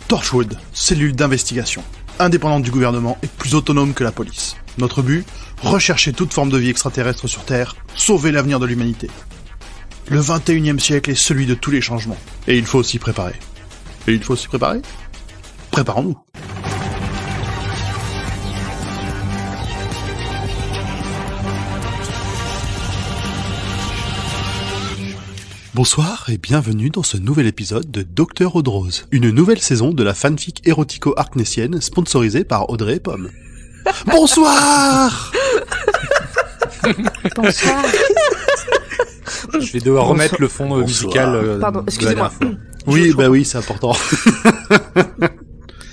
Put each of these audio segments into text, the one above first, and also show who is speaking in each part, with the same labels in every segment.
Speaker 1: Torchwood, cellule d'investigation, indépendante du gouvernement et plus autonome que la police. Notre but, rechercher toute forme de vie extraterrestre sur Terre, sauver l'avenir de l'humanité. Le 21e siècle est celui de tous les changements, et il faut s'y préparer. Préparons-nous. Bonsoir et bienvenue dans ce nouvel épisode de Dr Audrose, une nouvelle saison de la fanfic érotico-arknessienne sponsorisée par Audrey et Pomme. Bonsoir.
Speaker 2: Bonsoir.
Speaker 3: Je vais devoir remettre le fond musical.
Speaker 2: Pardon, excusez-moi.
Speaker 1: Oui, bah oui, c'est important.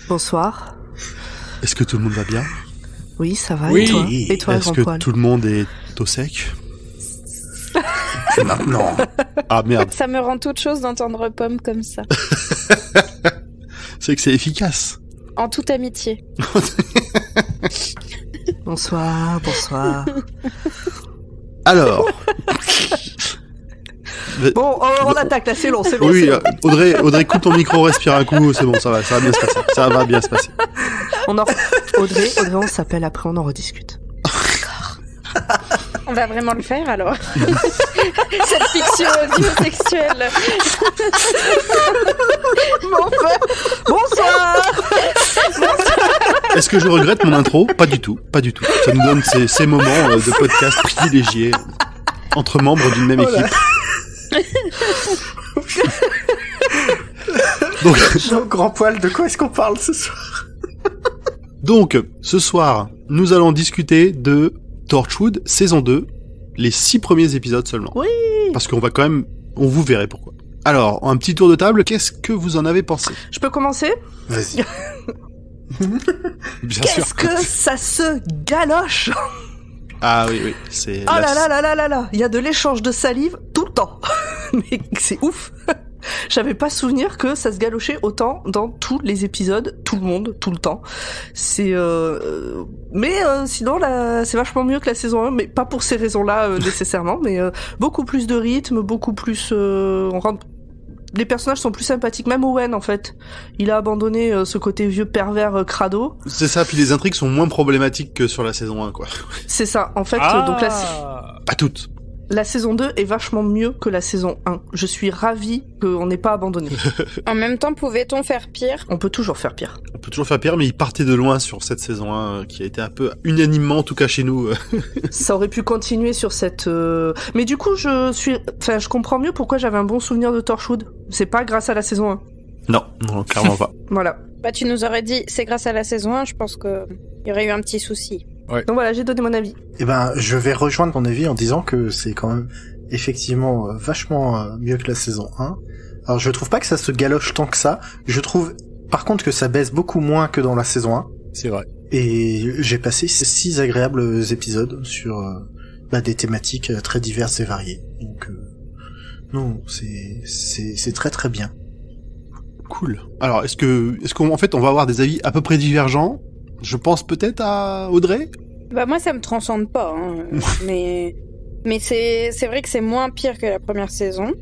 Speaker 2: Bonsoir.
Speaker 1: Est-ce que tout le monde va bien?
Speaker 2: Oui, ça va.
Speaker 3: Oui.
Speaker 2: Et toi,
Speaker 1: Est-ce
Speaker 2: grand
Speaker 1: que
Speaker 2: poil?
Speaker 1: tout le monde est au sec? Maintenant. Ah merde.
Speaker 4: Ça me rend toute chose d'entendre Pomme comme ça.
Speaker 1: C'est que c'est efficace.
Speaker 4: En toute amitié.
Speaker 2: Bonsoir.
Speaker 1: Alors.
Speaker 2: Bon, on attaque là, c'est long.
Speaker 1: Oui, Audrey, coupe ton micro, respire un coup, c'est bon, ça va bien se passer.
Speaker 2: Audrey, on s'appelle après, on en rediscute.
Speaker 4: On va vraiment le faire alors. Cette fiction audio-sexuelle.
Speaker 2: Bonsoir.
Speaker 1: Est-ce que je regrette mon intro? Pas du tout. Ça nous donne ces moments de podcast privilégiés entre membres d'une même équipe. Donc,
Speaker 5: Jean Grand Poil, de quoi est-ce qu'on parle ce soir?
Speaker 1: Donc, ce soir, nous allons discuter de Torchwood, saison 2, les 6 premiers épisodes seulement.
Speaker 2: Oui.
Speaker 1: Parce qu'on va quand même... On vous verrez pourquoi. Alors, un petit tour de table, qu'est-ce que vous en avez pensé?
Speaker 2: Je peux commencer?
Speaker 5: Vas-y.
Speaker 1: Bien sûr.
Speaker 2: Qu'est-ce que ça se galoche?
Speaker 1: Ah oui, c'est...
Speaker 2: Oh là, il y a de l'échange de salive tout le temps. Mais c'est ouf. J'avais pas souvenir que ça se galochait autant dans tous les épisodes, tout le monde, tout le temps. C'est sinon là, c'est vachement mieux que la saison 1, mais pas pour ces raisons-là nécessairement, mais beaucoup plus de rythme, beaucoup plus les personnages sont plus sympathiques, même Owen en fait. Il a abandonné ce côté vieux pervers crado.
Speaker 1: C'est ça, puis les intrigues sont moins problématiques que sur la saison 1, quoi.
Speaker 2: C'est ça, en fait, donc
Speaker 1: Pas toutes.
Speaker 2: la saison 2 est vachement mieux que la saison 1. Je suis ravie qu'on n'ait pas abandonné.
Speaker 4: En même temps, pouvait-on faire pire?
Speaker 2: On peut toujours faire pire.
Speaker 1: On peut toujours faire pire, mais il partait de loin sur cette saison 1, qui a été un peu unanimement, en tout cas chez nous.
Speaker 2: Ça aurait pu continuer sur cette... Mais du coup, je comprends mieux pourquoi j'avais un bon souvenir de Torchwood. C'est pas grâce à la saison 1.
Speaker 1: Non, clairement pas.
Speaker 2: Voilà.
Speaker 4: Bah, tu nous aurais dit, c'est grâce à la saison 1, je pense que il y aurait eu un petit souci.
Speaker 3: Ouais.
Speaker 2: Donc voilà, j'ai donné mon avis.
Speaker 5: Eh ben, je vais rejoindre ton avis en disant que c'est quand même effectivement vachement mieux que la saison 1. Alors, je trouve pas que ça se galoche tant que ça. Je trouve, par contre, que ça baisse beaucoup moins que dans la saison 1.
Speaker 3: C'est vrai.
Speaker 5: Et j'ai passé 6 agréables épisodes sur des thématiques très diverses et variées. Donc, non, c'est très très bien.
Speaker 1: Cool. Alors, est-ce qu'en fait, on va avoir des avis à peu près divergents? Je pense peut-être à Audrey?
Speaker 4: Bah, moi, ça me transcende pas, hein. mais c'est vrai que c'est moins pire que la première saison.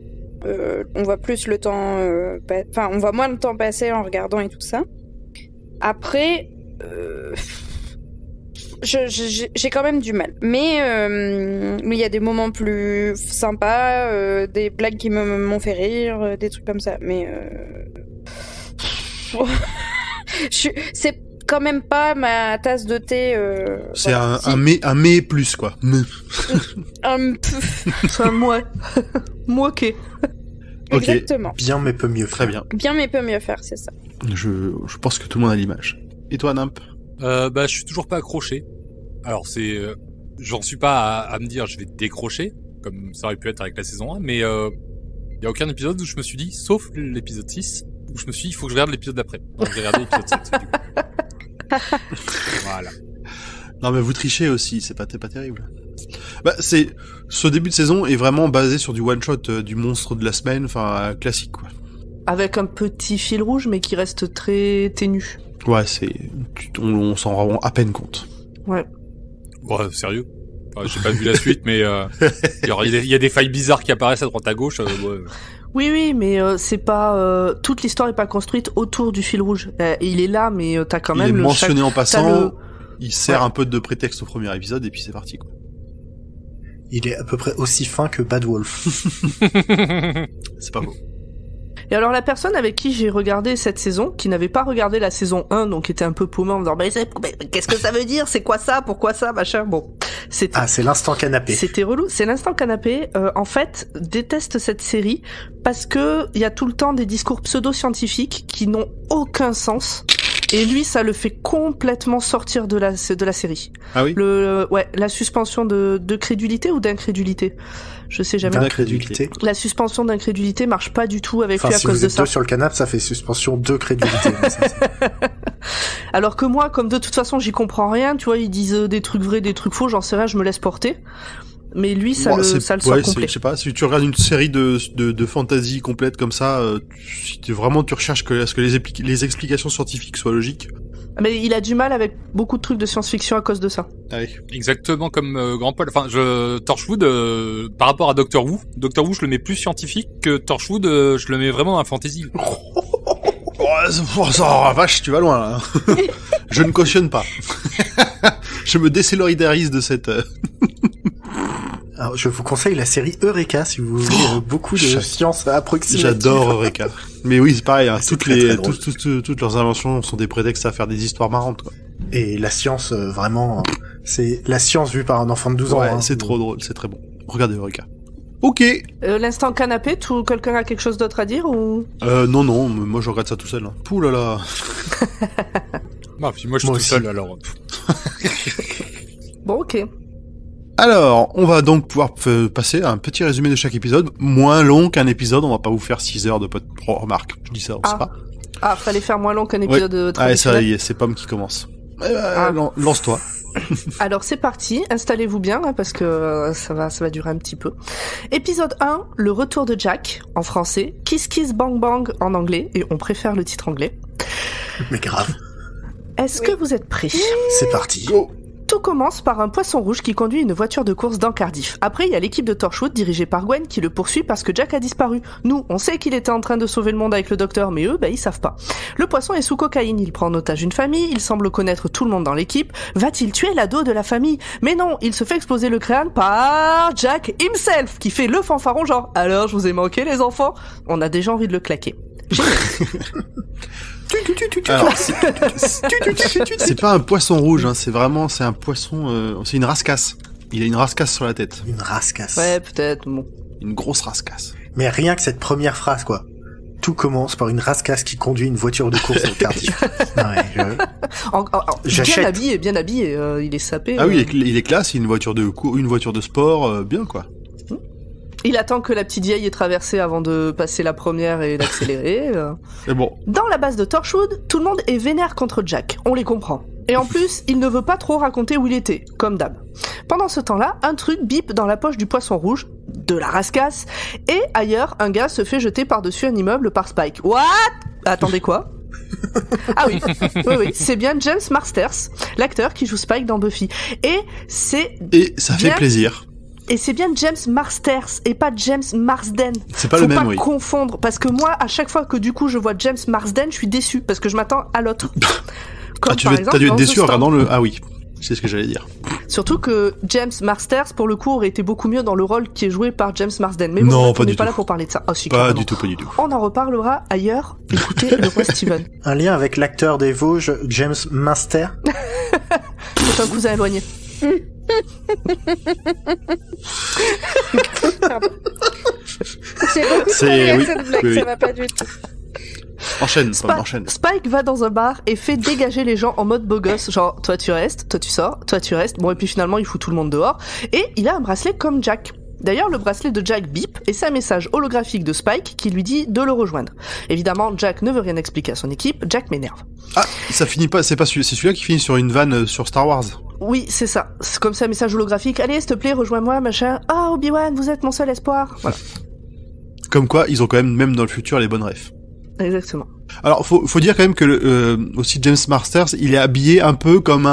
Speaker 4: On voit plus le temps, on voit moins le temps passer en regardant et tout ça. Après, j'ai quand même du mal. Mais il y a des moments plus sympas, des blagues qui m'ont fait rire, des trucs comme ça. Mais c'est quand même pas ma tasse de thé.
Speaker 1: C'est
Speaker 4: voilà.
Speaker 1: un mais plus, quoi.
Speaker 2: C'est un moi. Moqué.
Speaker 1: Ok.
Speaker 4: Exactement.
Speaker 5: Bien mais peut mieux.
Speaker 1: Très bien.
Speaker 4: Bien mais peut mieux faire, c'est ça.
Speaker 1: Je pense que tout le monde a l'image. Et toi, Nimp?
Speaker 3: Je suis toujours pas accroché. Alors j'en suis pas à me dire je vais décrocher, comme ça aurait pu être avec la saison 1, mais y a aucun épisode où je me suis dit, sauf l'épisode 6, où je me suis dit, il faut que je regarde l'épisode d'après. Donc j'ai regardé l'épisode 7, du coup. Voilà.
Speaker 1: Non, mais vous trichez aussi, c'est pas terrible. Bah, ce début de saison est vraiment basé sur du one-shot du monstre de la semaine, enfin, classique, quoi.
Speaker 2: Avec un petit fil rouge, mais qui reste très ténu.
Speaker 1: Ouais, on s'en rend à peine compte.
Speaker 2: Ouais.
Speaker 3: Ouais, sérieux? J'ai pas vu la suite, mais il y a des failles bizarres qui apparaissent à droite à gauche. Ouais.
Speaker 2: Oui, mais c'est pas toute l'histoire est pas construite autour du fil rouge. Il est là, mais t'as quand même
Speaker 1: il est mentionné en passant.
Speaker 2: le-
Speaker 1: Il sert
Speaker 2: Ouais.
Speaker 1: un peu de prétexte au premier épisode et puis c'est parti quoi.
Speaker 5: Il est à peu près aussi fin que Bad Wolf.
Speaker 1: C'est pas faux.
Speaker 2: Et alors la personne avec qui j'ai regardé cette saison, qui n'avait pas regardé la saison 1, donc était un peu paumé en me disant mais qu'est-ce que ça veut dire, c'est quoi ça, pourquoi ça, machin. Bon, c'était
Speaker 5: Ah, c'est l'instant canapé.
Speaker 2: C'était relou. C'est l'instant canapé. En fait, déteste cette série parce que il y a tout le temps des discours pseudo-scientifiques qui n'ont aucun sens. Et lui, ça le fait complètement sortir de la série.
Speaker 1: Ah oui.
Speaker 2: La suspension de crédulité ou d'incrédulité. Je sais jamais.
Speaker 5: D'incrédulité.
Speaker 2: La suspension d'incrédulité marche pas du tout avec
Speaker 5: Enfin,
Speaker 2: lui à
Speaker 5: si
Speaker 2: cause
Speaker 5: vous
Speaker 2: de
Speaker 5: êtes
Speaker 2: ça.
Speaker 5: deux sur le canapé, ça fait suspension de crédulité. Mais ça, c'est-
Speaker 2: Alors que moi, comme de toute façon, j'y comprends rien, tu vois, ils disent des trucs vrais, des trucs faux, j'en sais rien, je me laisse porter. Mais lui, ça le sort complet.
Speaker 1: Je sais pas, si tu regardes une série de fantasy complète comme ça, si tu recherches à ce que les explications scientifiques soient logiques.
Speaker 2: Mais il a du mal avec beaucoup de trucs de science-fiction à cause de ça.
Speaker 1: Ah oui.
Speaker 3: Exactement comme Grand Paul. Enfin, Torchwood, par rapport à Doctor Who, je le mets plus scientifique que Torchwood, je le mets vraiment dans la fantasy.
Speaker 1: Oh, vache, tu vas loin là. Je ne cautionne pas. Je me désolidarise de cette...
Speaker 5: Alors, je vous conseille la série Eureka si vous voulez beaucoup de science approximative.
Speaker 1: J'adore Eureka. Mais oui, c'est pareil, hein,
Speaker 5: C'est très drôle.
Speaker 1: toutes leurs inventions sont des prétextes à faire des histoires marrantes, quoi.
Speaker 5: Et la science, vraiment, c'est la science vue par un enfant de 12 ans.
Speaker 1: Ouais,
Speaker 5: hein.
Speaker 1: c'est trop drôle, c'est très bon. Regardez Eureka. Ok.
Speaker 2: L'instant canapé, quelqu'un a quelque chose d'autre à dire ou?
Speaker 1: Non, mais moi je regarde ça tout seul. Hein. Pouh là là.
Speaker 3: Ah, puis moi je suis
Speaker 5: Moi
Speaker 3: tout
Speaker 5: aussi.
Speaker 3: seul alors.
Speaker 2: Bon, ok.
Speaker 1: Alors, on va donc pouvoir passer à un petit résumé de chaque épisode, moins long qu'un épisode, on va pas vous faire 6 heures de remarque, je dis ça, on sait pas.
Speaker 2: Ah, fallait faire moins long qu'un épisode
Speaker 1: Ah, ça
Speaker 2: traditionnel.
Speaker 1: y est, c'est Pomme qui commence.
Speaker 2: Ah.
Speaker 1: Lance-toi.
Speaker 2: Alors c'est parti, installez-vous bien hein, parce que ça va durer un petit peu. Épisode 1, le retour de Jack en français, Kiss Kiss Bang Bang en anglais et on préfère le titre anglais.
Speaker 5: Mais grave.
Speaker 2: Est-ce que vous êtes prêts?
Speaker 5: C'est parti.
Speaker 1: Go.
Speaker 2: Tout commence par un poisson rouge qui conduit une voiture de course dans Cardiff. Après, il y a l'équipe de Torchwood dirigée par Gwen qui le poursuit parce que Jack a disparu. Nous, on sait qu'il était en train de sauver le monde avec le docteur, mais eux, ils savent pas. Le poisson est sous cocaïne, il prend en otage une famille, il semble connaître tout le monde dans l'équipe. Va-t-il tuer l'ado de la famille? Mais non, il se fait exploser le crâne par Jack himself, qui fait le fanfaron genre « Alors, je vous ai manqué les enfants ?» On a déjà envie de le claquer.
Speaker 1: Alors, c'est pas un poisson rouge, hein, c'est un poisson, c'est une rascasse. Il a une rascasse sur la tête.
Speaker 5: Une rascasse.
Speaker 2: Ouais, peut-être, bon.
Speaker 1: Une grosse rascasse.
Speaker 5: Mais rien que cette première phrase, quoi. Tout commence par une rascasse qui conduit une voiture de course au Cardiff. Ouais, J'achète.
Speaker 2: Bien habillé, il est sapé.
Speaker 1: Ah oui, il est classe, il a une voiture de sport, bien quoi.
Speaker 2: Il attend que la petite vieille ait traversé avant de passer la première et d'accélérer.
Speaker 1: Mais bon,
Speaker 2: Dans la base de Torchwood, tout le monde est vénère contre Jack, on les comprend. Et en plus, il ne veut pas trop raconter où il était, comme d'hab. Pendant ce temps-là, un truc bip dans la poche du poisson rouge, de la rascasse, et ailleurs, un gars se fait jeter par-dessus un immeuble par Spike. What? Attendez quoi? Ah oui, oui, c'est bien James Marsters, l'acteur qui joue Spike dans Buffy. Et
Speaker 1: ça fait
Speaker 2: bien...
Speaker 1: plaisir.
Speaker 2: Et c'est bien James Marsters et pas James Marsden.
Speaker 1: C'est pas
Speaker 2: Faut
Speaker 1: le même,
Speaker 2: pas
Speaker 1: oui.
Speaker 2: confondre, parce que moi, à chaque fois que du coup je vois James Marsden, je suis déçu parce que je m'attends à l'autre. Comme par exemple
Speaker 1: t'as dû être
Speaker 2: dans
Speaker 1: déçu
Speaker 2: The
Speaker 1: en
Speaker 2: Storm.
Speaker 1: regardant le... Ah oui, c'est ce que j'allais dire.
Speaker 2: Surtout que James Marsters, pour le coup, aurait été beaucoup mieux dans le rôle qui est joué par James Marsden. Mais bon,
Speaker 1: Non,
Speaker 2: on
Speaker 1: pas
Speaker 2: n'est
Speaker 1: du
Speaker 2: pas
Speaker 1: tout.
Speaker 2: là pour parler de ça. Oh, si,
Speaker 1: Pas
Speaker 2: carrément.
Speaker 1: du tout, pas du tout.
Speaker 2: On en reparlera ailleurs. Écoutez le roi Steven.
Speaker 5: Un lien avec l'acteur des Vosges, James Master.
Speaker 2: C'est un cousin éloigné.
Speaker 4: J'ai beaucoup
Speaker 1: C'est-
Speaker 4: trop ri à
Speaker 1: oui,
Speaker 4: cette blague,
Speaker 1: oui.
Speaker 4: ça va pas du tout.
Speaker 1: Enchaîne, Pomme, enchaîne.
Speaker 2: Spike va dans un bar et fait dégager les gens en mode beau gosse, genre toi tu restes, toi tu sors, toi tu restes. Bon et puis finalement il fout tout le monde dehors et il a un bracelet comme Jack. D'ailleurs le bracelet de Jack bip et c'est un message holographique de Spike qui lui dit de le rejoindre. Évidemment Jack ne veut rien expliquer à son équipe, Jack m'énerve.
Speaker 1: Ah, ça finit pas, c'est celui-là qui finit sur une vanne sur Star Wars.
Speaker 2: Oui c'est ça, c'est comme ça un message holographique, allez s'il te plaît rejoins-moi machin, ah Obi-Wan vous êtes mon seul espoir. Voilà,
Speaker 1: Comme quoi, ils ont quand même dans le futur les bonnes refs.
Speaker 2: exactement.
Speaker 1: Alors, faut dire quand même que aussi James Marsters, il est habillé un peu comme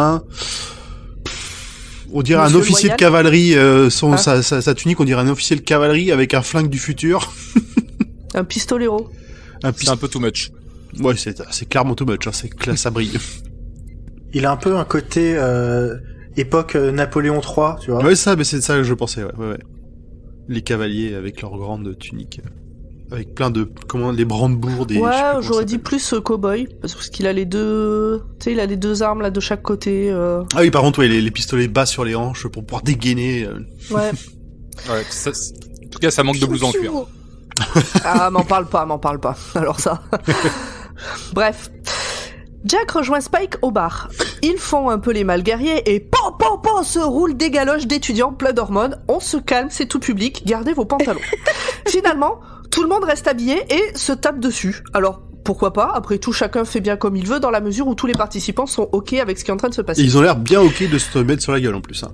Speaker 1: on dirait
Speaker 2: Monsieur
Speaker 1: un officier
Speaker 2: loyal.
Speaker 1: de cavalerie,
Speaker 2: Ah.
Speaker 1: sa tunique, on dirait un officier de cavalerie avec un flingue du futur.
Speaker 2: Un pistolero.
Speaker 3: C'est un peu too much.
Speaker 1: Ouais, c'est clairement too much, hein, ça brille.
Speaker 5: Il a un peu un côté époque Napoléon III, tu vois.
Speaker 1: Ouais, mais c'est ça que je pensais, ouais. Les cavaliers avec leurs grandes tuniques. Avec plein de, les brandebourgs des...
Speaker 2: Ouais, j'aurais dit plus cow-boy, parce qu'il a les deux... Tu sais, il a les deux armes, là, de chaque côté.
Speaker 1: Ah oui, par contre, ouais, les pistolets bas sur les hanches pour pouvoir dégainer.
Speaker 2: Ouais.
Speaker 3: Ouais, en tout cas, ça manque de blouse en cuir.
Speaker 2: Ah, m'en parle pas. Alors ça... Bref. Jack rejoint Spike au bar. Ils font un peu les mal guerriers et pan, se roulent des galoches d'étudiants pleins d'hormones. On se calme, c'est tout public, gardez vos pantalons. Finalement, tout le monde reste habillé et se tape dessus. Alors, pourquoi pas? Après tout, chacun fait bien comme il veut dans la mesure où tous les participants sont ok avec ce qui est en train de se passer.
Speaker 1: Et ils ont l'air bien ok de se mettre sur la gueule en plus, hein.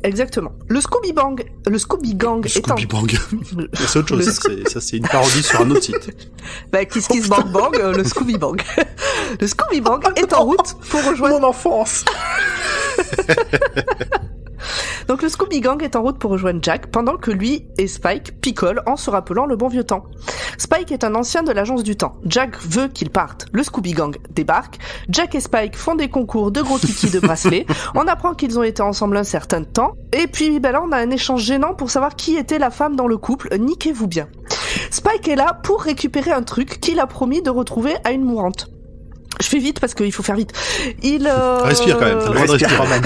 Speaker 2: Exactement. Le Scooby Gang
Speaker 1: c'est autre chose, ça c'est une parodie sur un autre site.
Speaker 2: Bah, Kiss Bang Bang, le Scooby Bang. Le Scooby Bang est en route pour rejoindre...
Speaker 5: Mon enfance.
Speaker 2: Donc le Scooby Gang est en route pour rejoindre Jack pendant que lui et Spike picolent en se rappelant le bon vieux temps. Spike est un ancien de l'agence du temps. Jack veut qu'il parte. Le Scooby Gang débarque. Jack et Spike font des concours de gros kikis de bracelets. On apprend qu'ils ont été ensemble un certain temps. Et puis là on a un échange gênant pour savoir qui était la femme dans le couple. Niquez-vous bien. Spike est là pour récupérer un truc qu'il a promis de retrouver à une mourante. Je fais vite parce qu'il faut faire vite.
Speaker 1: Respire quand même, t'as le droit de respirer quand même.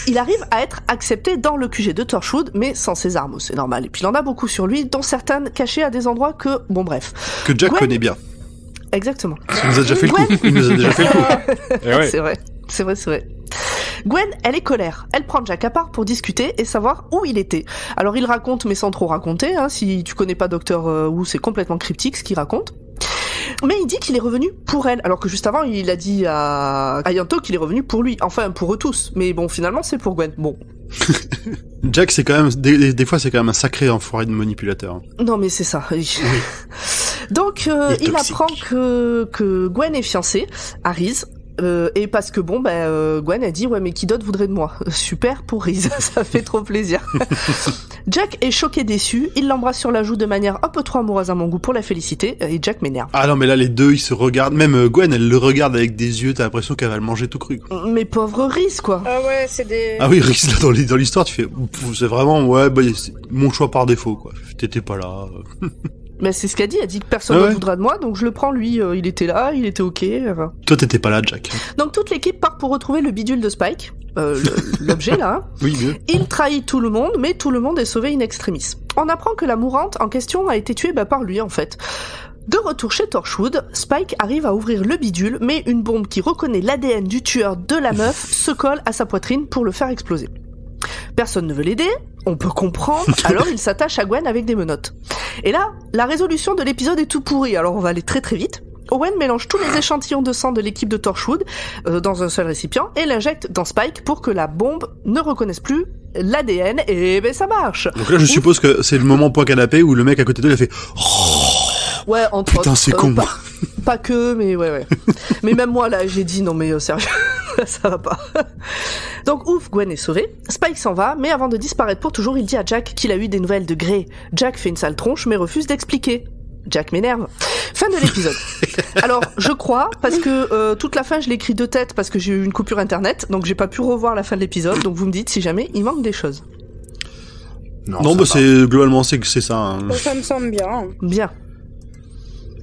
Speaker 2: Il arrive à être accepté dans le QG de Torchwood, mais sans ses armes, c'est normal. Et puis il en a beaucoup sur lui, dont certaines cachées à des endroits que, bon bref.
Speaker 1: Que Jack connaît bien.
Speaker 2: Exactement.
Speaker 1: Il nous a déjà fait le coup.
Speaker 3: Ouais.
Speaker 2: C'est vrai. Gwen, elle est colère. Elle prend Jack à part pour discuter et savoir où il était. Alors il raconte, mais sans trop raconter, hein. Si tu connais pas Docteur Who, c'est complètement cryptique ce qu'il raconte. Mais il dit qu'il est revenu pour elle, alors que juste avant, il a dit à Yanto qu'il est revenu pour lui. Enfin, pour eux tous. Mais bon, finalement, c'est pour Gwen. Bon.
Speaker 1: Jack, c'est quand même, des fois, c'est quand même un sacré enfoiré de manipulateur.
Speaker 2: Non, mais c'est ça. Oui. Donc, il apprend que Gwen est fiancée à Reese. Et parce que Gwen a dit ouais mais qui d'autre voudrait de moi? Super pour Reese, ça fait trop plaisir. Jack est choqué, déçu, il l'embrasse sur la joue de manière un peu trop amoureuse à mon goût pour la féliciter et Jack m'énerve.
Speaker 1: Ah non mais là les deux ils se regardent, même Gwen elle le regarde avec des yeux, t'as l'impression qu'elle va le manger tout cru.
Speaker 2: Mais pauvre Reese quoi.
Speaker 4: Ah ouais c'est des...
Speaker 1: Ah oui Reese là dans l'histoire tu fais c'est vraiment c'est mon choix par défaut quoi, t'étais pas là.
Speaker 2: Mais c'est ce qu'elle dit, elle dit que personne ne voudra de moi, donc je le prends lui, il était là, il était ok.
Speaker 1: Toi t'étais pas là Jack.
Speaker 2: Donc toute l'équipe part pour retrouver le bidule de Spike, l'objet là.
Speaker 1: Oui mieux.
Speaker 2: Il trahit tout le monde, mais tout le monde est sauvé in extremis. On apprend que la mourante en question a été tuée par lui en fait. De retour chez Torchwood, Spike arrive à ouvrir le bidule, mais une bombe qui reconnaît l'ADN du tueur de la meuf se colle à sa poitrine pour le faire exploser. Personne ne veut l'aider, on peut comprendre, alors il s'attache à Gwen avec des menottes. Et là, la résolution de l'épisode est tout pourri, alors on va aller très très vite. Owen mélange tous les échantillons de sang de l'équipe de Torchwood dans un seul récipient et l'injecte dans Spike pour que la bombe ne reconnaisse plus l'ADN et ça marche.
Speaker 1: Donc là je suppose que c'est le moment point canapé où le mec à côté d'eux il a fait
Speaker 2: ouais, entre autres.
Speaker 1: Putain c'est con.
Speaker 2: Pas que, mais ouais. Mais même moi là j'ai dit non mais sérieux, ça va pas. Donc ouf, Gwen est sauvée, Spike s'en va, mais avant de disparaître pour toujours, il dit à Jack qu'il a eu des nouvelles de Grey. Jack fait une sale tronche mais refuse d'expliquer. Jack m'énerve. Fin de l'épisode. Alors, je crois, parce que toute la fin, je l'ai écrit de tête parce que j'ai eu une coupure internet, donc j'ai pas pu revoir la fin de l'épisode, donc vous me dites si jamais il manque des choses.
Speaker 1: Non c'est globalement c'est ça. Hein.
Speaker 4: Ça me semble bien.
Speaker 2: Bien.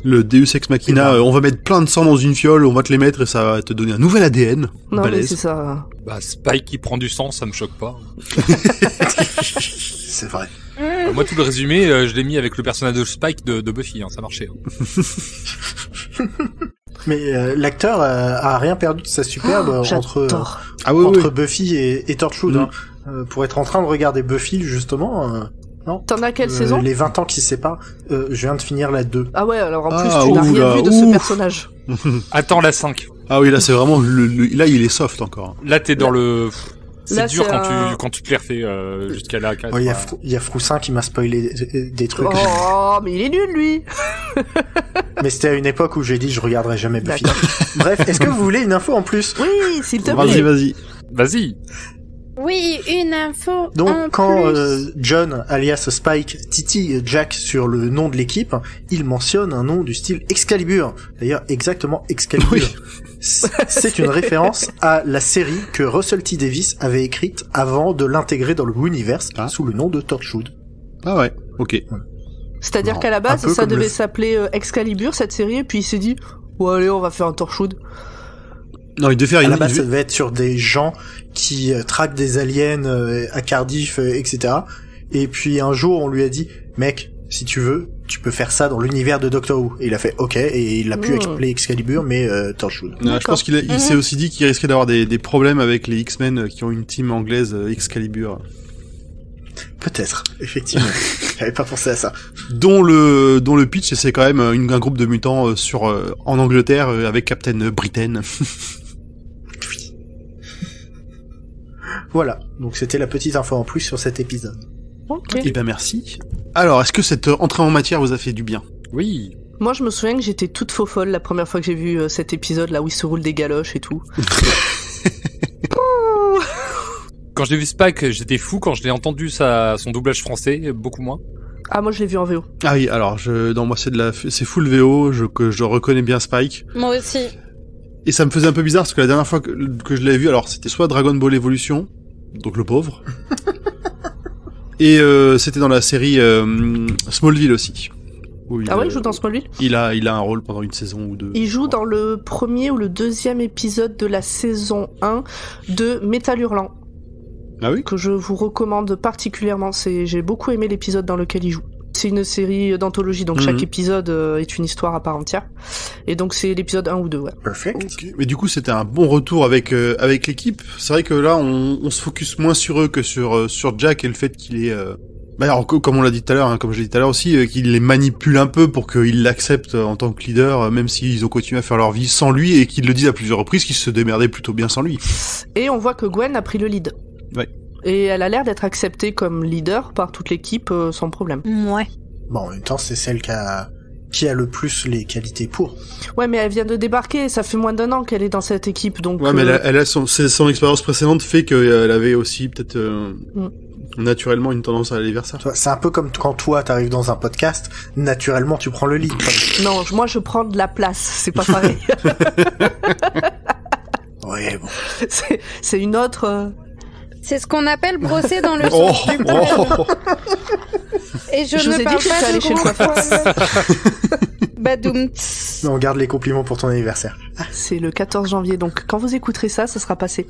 Speaker 1: Le Deus Ex Machina, on va mettre plein de sang dans une fiole, on va te les mettre et ça va te donner un nouvel ADN.
Speaker 2: Non
Speaker 1: balèze.
Speaker 2: mais c'est ça.
Speaker 3: Spike qui prend du sang, ça me choque pas.
Speaker 5: C'est vrai.
Speaker 3: Moi tout le résumé, je l'ai mis avec le personnage de Spike de Buffy, hein, ça marchait. Hein.
Speaker 5: Mais l'acteur a rien perdu de sa superbe entre Buffy et Torchwood. Hein. Pour être en train de regarder Buffy justement... Non.
Speaker 2: T'en as quelle saison?
Speaker 5: Les 20 ans qui se séparent. Je viens de finir la 2.
Speaker 2: Ah ouais, alors en plus tu n'as rien vu de ce personnage.
Speaker 3: Attends la 5.
Speaker 1: Ah oui, là c'est vraiment là il est soft encore.
Speaker 3: Là t'es dans le c'est
Speaker 2: là,
Speaker 3: dur quand tu te les refais jusqu'à la 4.
Speaker 5: Il y a Froussin qui m'a spoilé des trucs.
Speaker 2: Oh, mais il est nul lui.
Speaker 5: Mais c'était à une époque où j'ai dit je regarderai jamais Buffy. Bref, est-ce que vous voulez une info en plus?
Speaker 2: Oui, s'il te plaît.
Speaker 1: Vas-y.
Speaker 4: Oui, une info.
Speaker 5: Donc
Speaker 4: en
Speaker 5: quand
Speaker 4: plus.
Speaker 5: John, alias Spike, titille Jack sur le nom de l'équipe, il mentionne un nom du style Excalibur. D'ailleurs, exactement Excalibur.
Speaker 1: Oui.
Speaker 5: C'est une référence à la série que Russell T. Davies avait écrite avant de l'intégrer dans le Universe sous le nom de Torchwood.
Speaker 1: Ah ouais, ok.
Speaker 2: C'est-à-dire
Speaker 5: Non,
Speaker 2: qu'à la
Speaker 5: un
Speaker 2: base,
Speaker 5: peu
Speaker 2: ça
Speaker 5: comme
Speaker 2: devait
Speaker 5: le-
Speaker 2: s'appeler Excalibur, cette série, et puis il s'est dit, ouais, allez, on va faire un Torchwood.
Speaker 1: Non, il devait faire
Speaker 5: À
Speaker 1: une...
Speaker 5: la base, ça devait être sur des gens qui traquent des aliens à Cardiff, etc. Et puis un jour, on lui a dit, mec, si tu veux, tu peux faire ça dans l'univers de Doctor Who. Et il a fait OK, et il a pu appeler Excalibur, mais Torchwood.
Speaker 1: Non, je pense qu'il s'est aussi dit qu'il risquait d'avoir des problèmes avec les X-Men qui ont une team anglaise Excalibur.
Speaker 5: Peut-être, effectivement. J'avais pas pensé à ça.
Speaker 1: Dont le pitch, c'est quand même un groupe de mutants en Angleterre avec Captain Britain.
Speaker 5: Voilà, donc c'était la petite info en plus sur cet épisode.
Speaker 2: Ok.
Speaker 1: Eh ben merci. Alors, est-ce que cette entrée en matière vous a fait du bien?
Speaker 3: Oui.
Speaker 2: Moi, je me souviens que j'étais toute faux folle la première fois que j'ai vu cet épisode là où il se roule des galoches et tout.
Speaker 3: Quand j'ai vu Spike, j'étais fou. Quand je l'ai entendu son doublage français, beaucoup moins.
Speaker 2: Ah, moi, je l'ai vu en VO.
Speaker 1: Ah oui, alors non, moi c'est full VO, que je reconnais bien Spike.
Speaker 4: Moi aussi.
Speaker 1: Et ça me faisait un peu bizarre parce que la dernière fois que je l'avais vu, alors c'était soit Dragon Ball Evolution, donc le pauvre, et c'était dans la série Smallville aussi. Où
Speaker 2: Ah ouais, il joue dans Smallville?
Speaker 1: Il a un rôle pendant une saison ou deux.
Speaker 2: Il joue dans le premier ou le deuxième épisode de la saison 1 de Métal Hurlant,
Speaker 1: Ah oui?
Speaker 2: que je vous recommande particulièrement. J'ai beaucoup aimé l'épisode dans lequel il joue. C'est une série d'anthologie, donc chaque épisode est une histoire à part entière. Et donc c'est l'épisode 1 ou 2, ouais.
Speaker 5: Perfect.
Speaker 1: Ok. Mais du coup, c'était un bon retour avec l'équipe. C'est vrai que là, on se focus moins sur eux que sur Jack et le fait qu'il est... Bah alors, comme on l'a dit tout à l'heure, hein, comme je l'ai dit tout à l'heure aussi, qu'il les manipule un peu pour qu'ils l'acceptent en tant que leader, même s'ils ont continué à faire leur vie sans lui, et qu'ils le disent à plusieurs reprises qu'ils se démerdaient plutôt bien sans lui.
Speaker 2: Et on voit que Gwen a pris le lead.
Speaker 1: Ouais.
Speaker 2: Et elle a l'air d'être acceptée comme leader par toute l'équipe sans problème.
Speaker 4: Ouais.
Speaker 5: Bon, en même temps, c'est celle qui a le plus les qualités pour.
Speaker 2: Ouais, mais elle vient de débarquer, ça fait moins d'1 an qu'elle est dans cette équipe, donc...
Speaker 1: Ouais, mais elle a son expérience précédente fait qu'elle avait aussi peut-être naturellement une tendance à aller vers ça.
Speaker 5: C'est un peu comme quand toi, t'arrives dans un podcast, naturellement, tu prends le lead.
Speaker 2: Non, moi je prends de la place, c'est pas pareil.
Speaker 5: Ouais, bon.
Speaker 2: C'est une autre...
Speaker 4: C'est ce qu'on appelle brosser dans le
Speaker 1: Oh,
Speaker 4: sens du
Speaker 1: oh,
Speaker 4: poil.
Speaker 1: oh.
Speaker 4: Et je
Speaker 2: Je vous
Speaker 4: ne
Speaker 2: ai
Speaker 4: parle
Speaker 2: dit que
Speaker 4: pas
Speaker 2: j'étais
Speaker 4: de
Speaker 2: allée chez le
Speaker 4: gros
Speaker 2: coiffeur.
Speaker 4: poil. Badoum.
Speaker 5: On garde les compliments pour ton anniversaire.
Speaker 2: C'est le 14 janvier, donc quand vous écouterez ça, ça sera passé.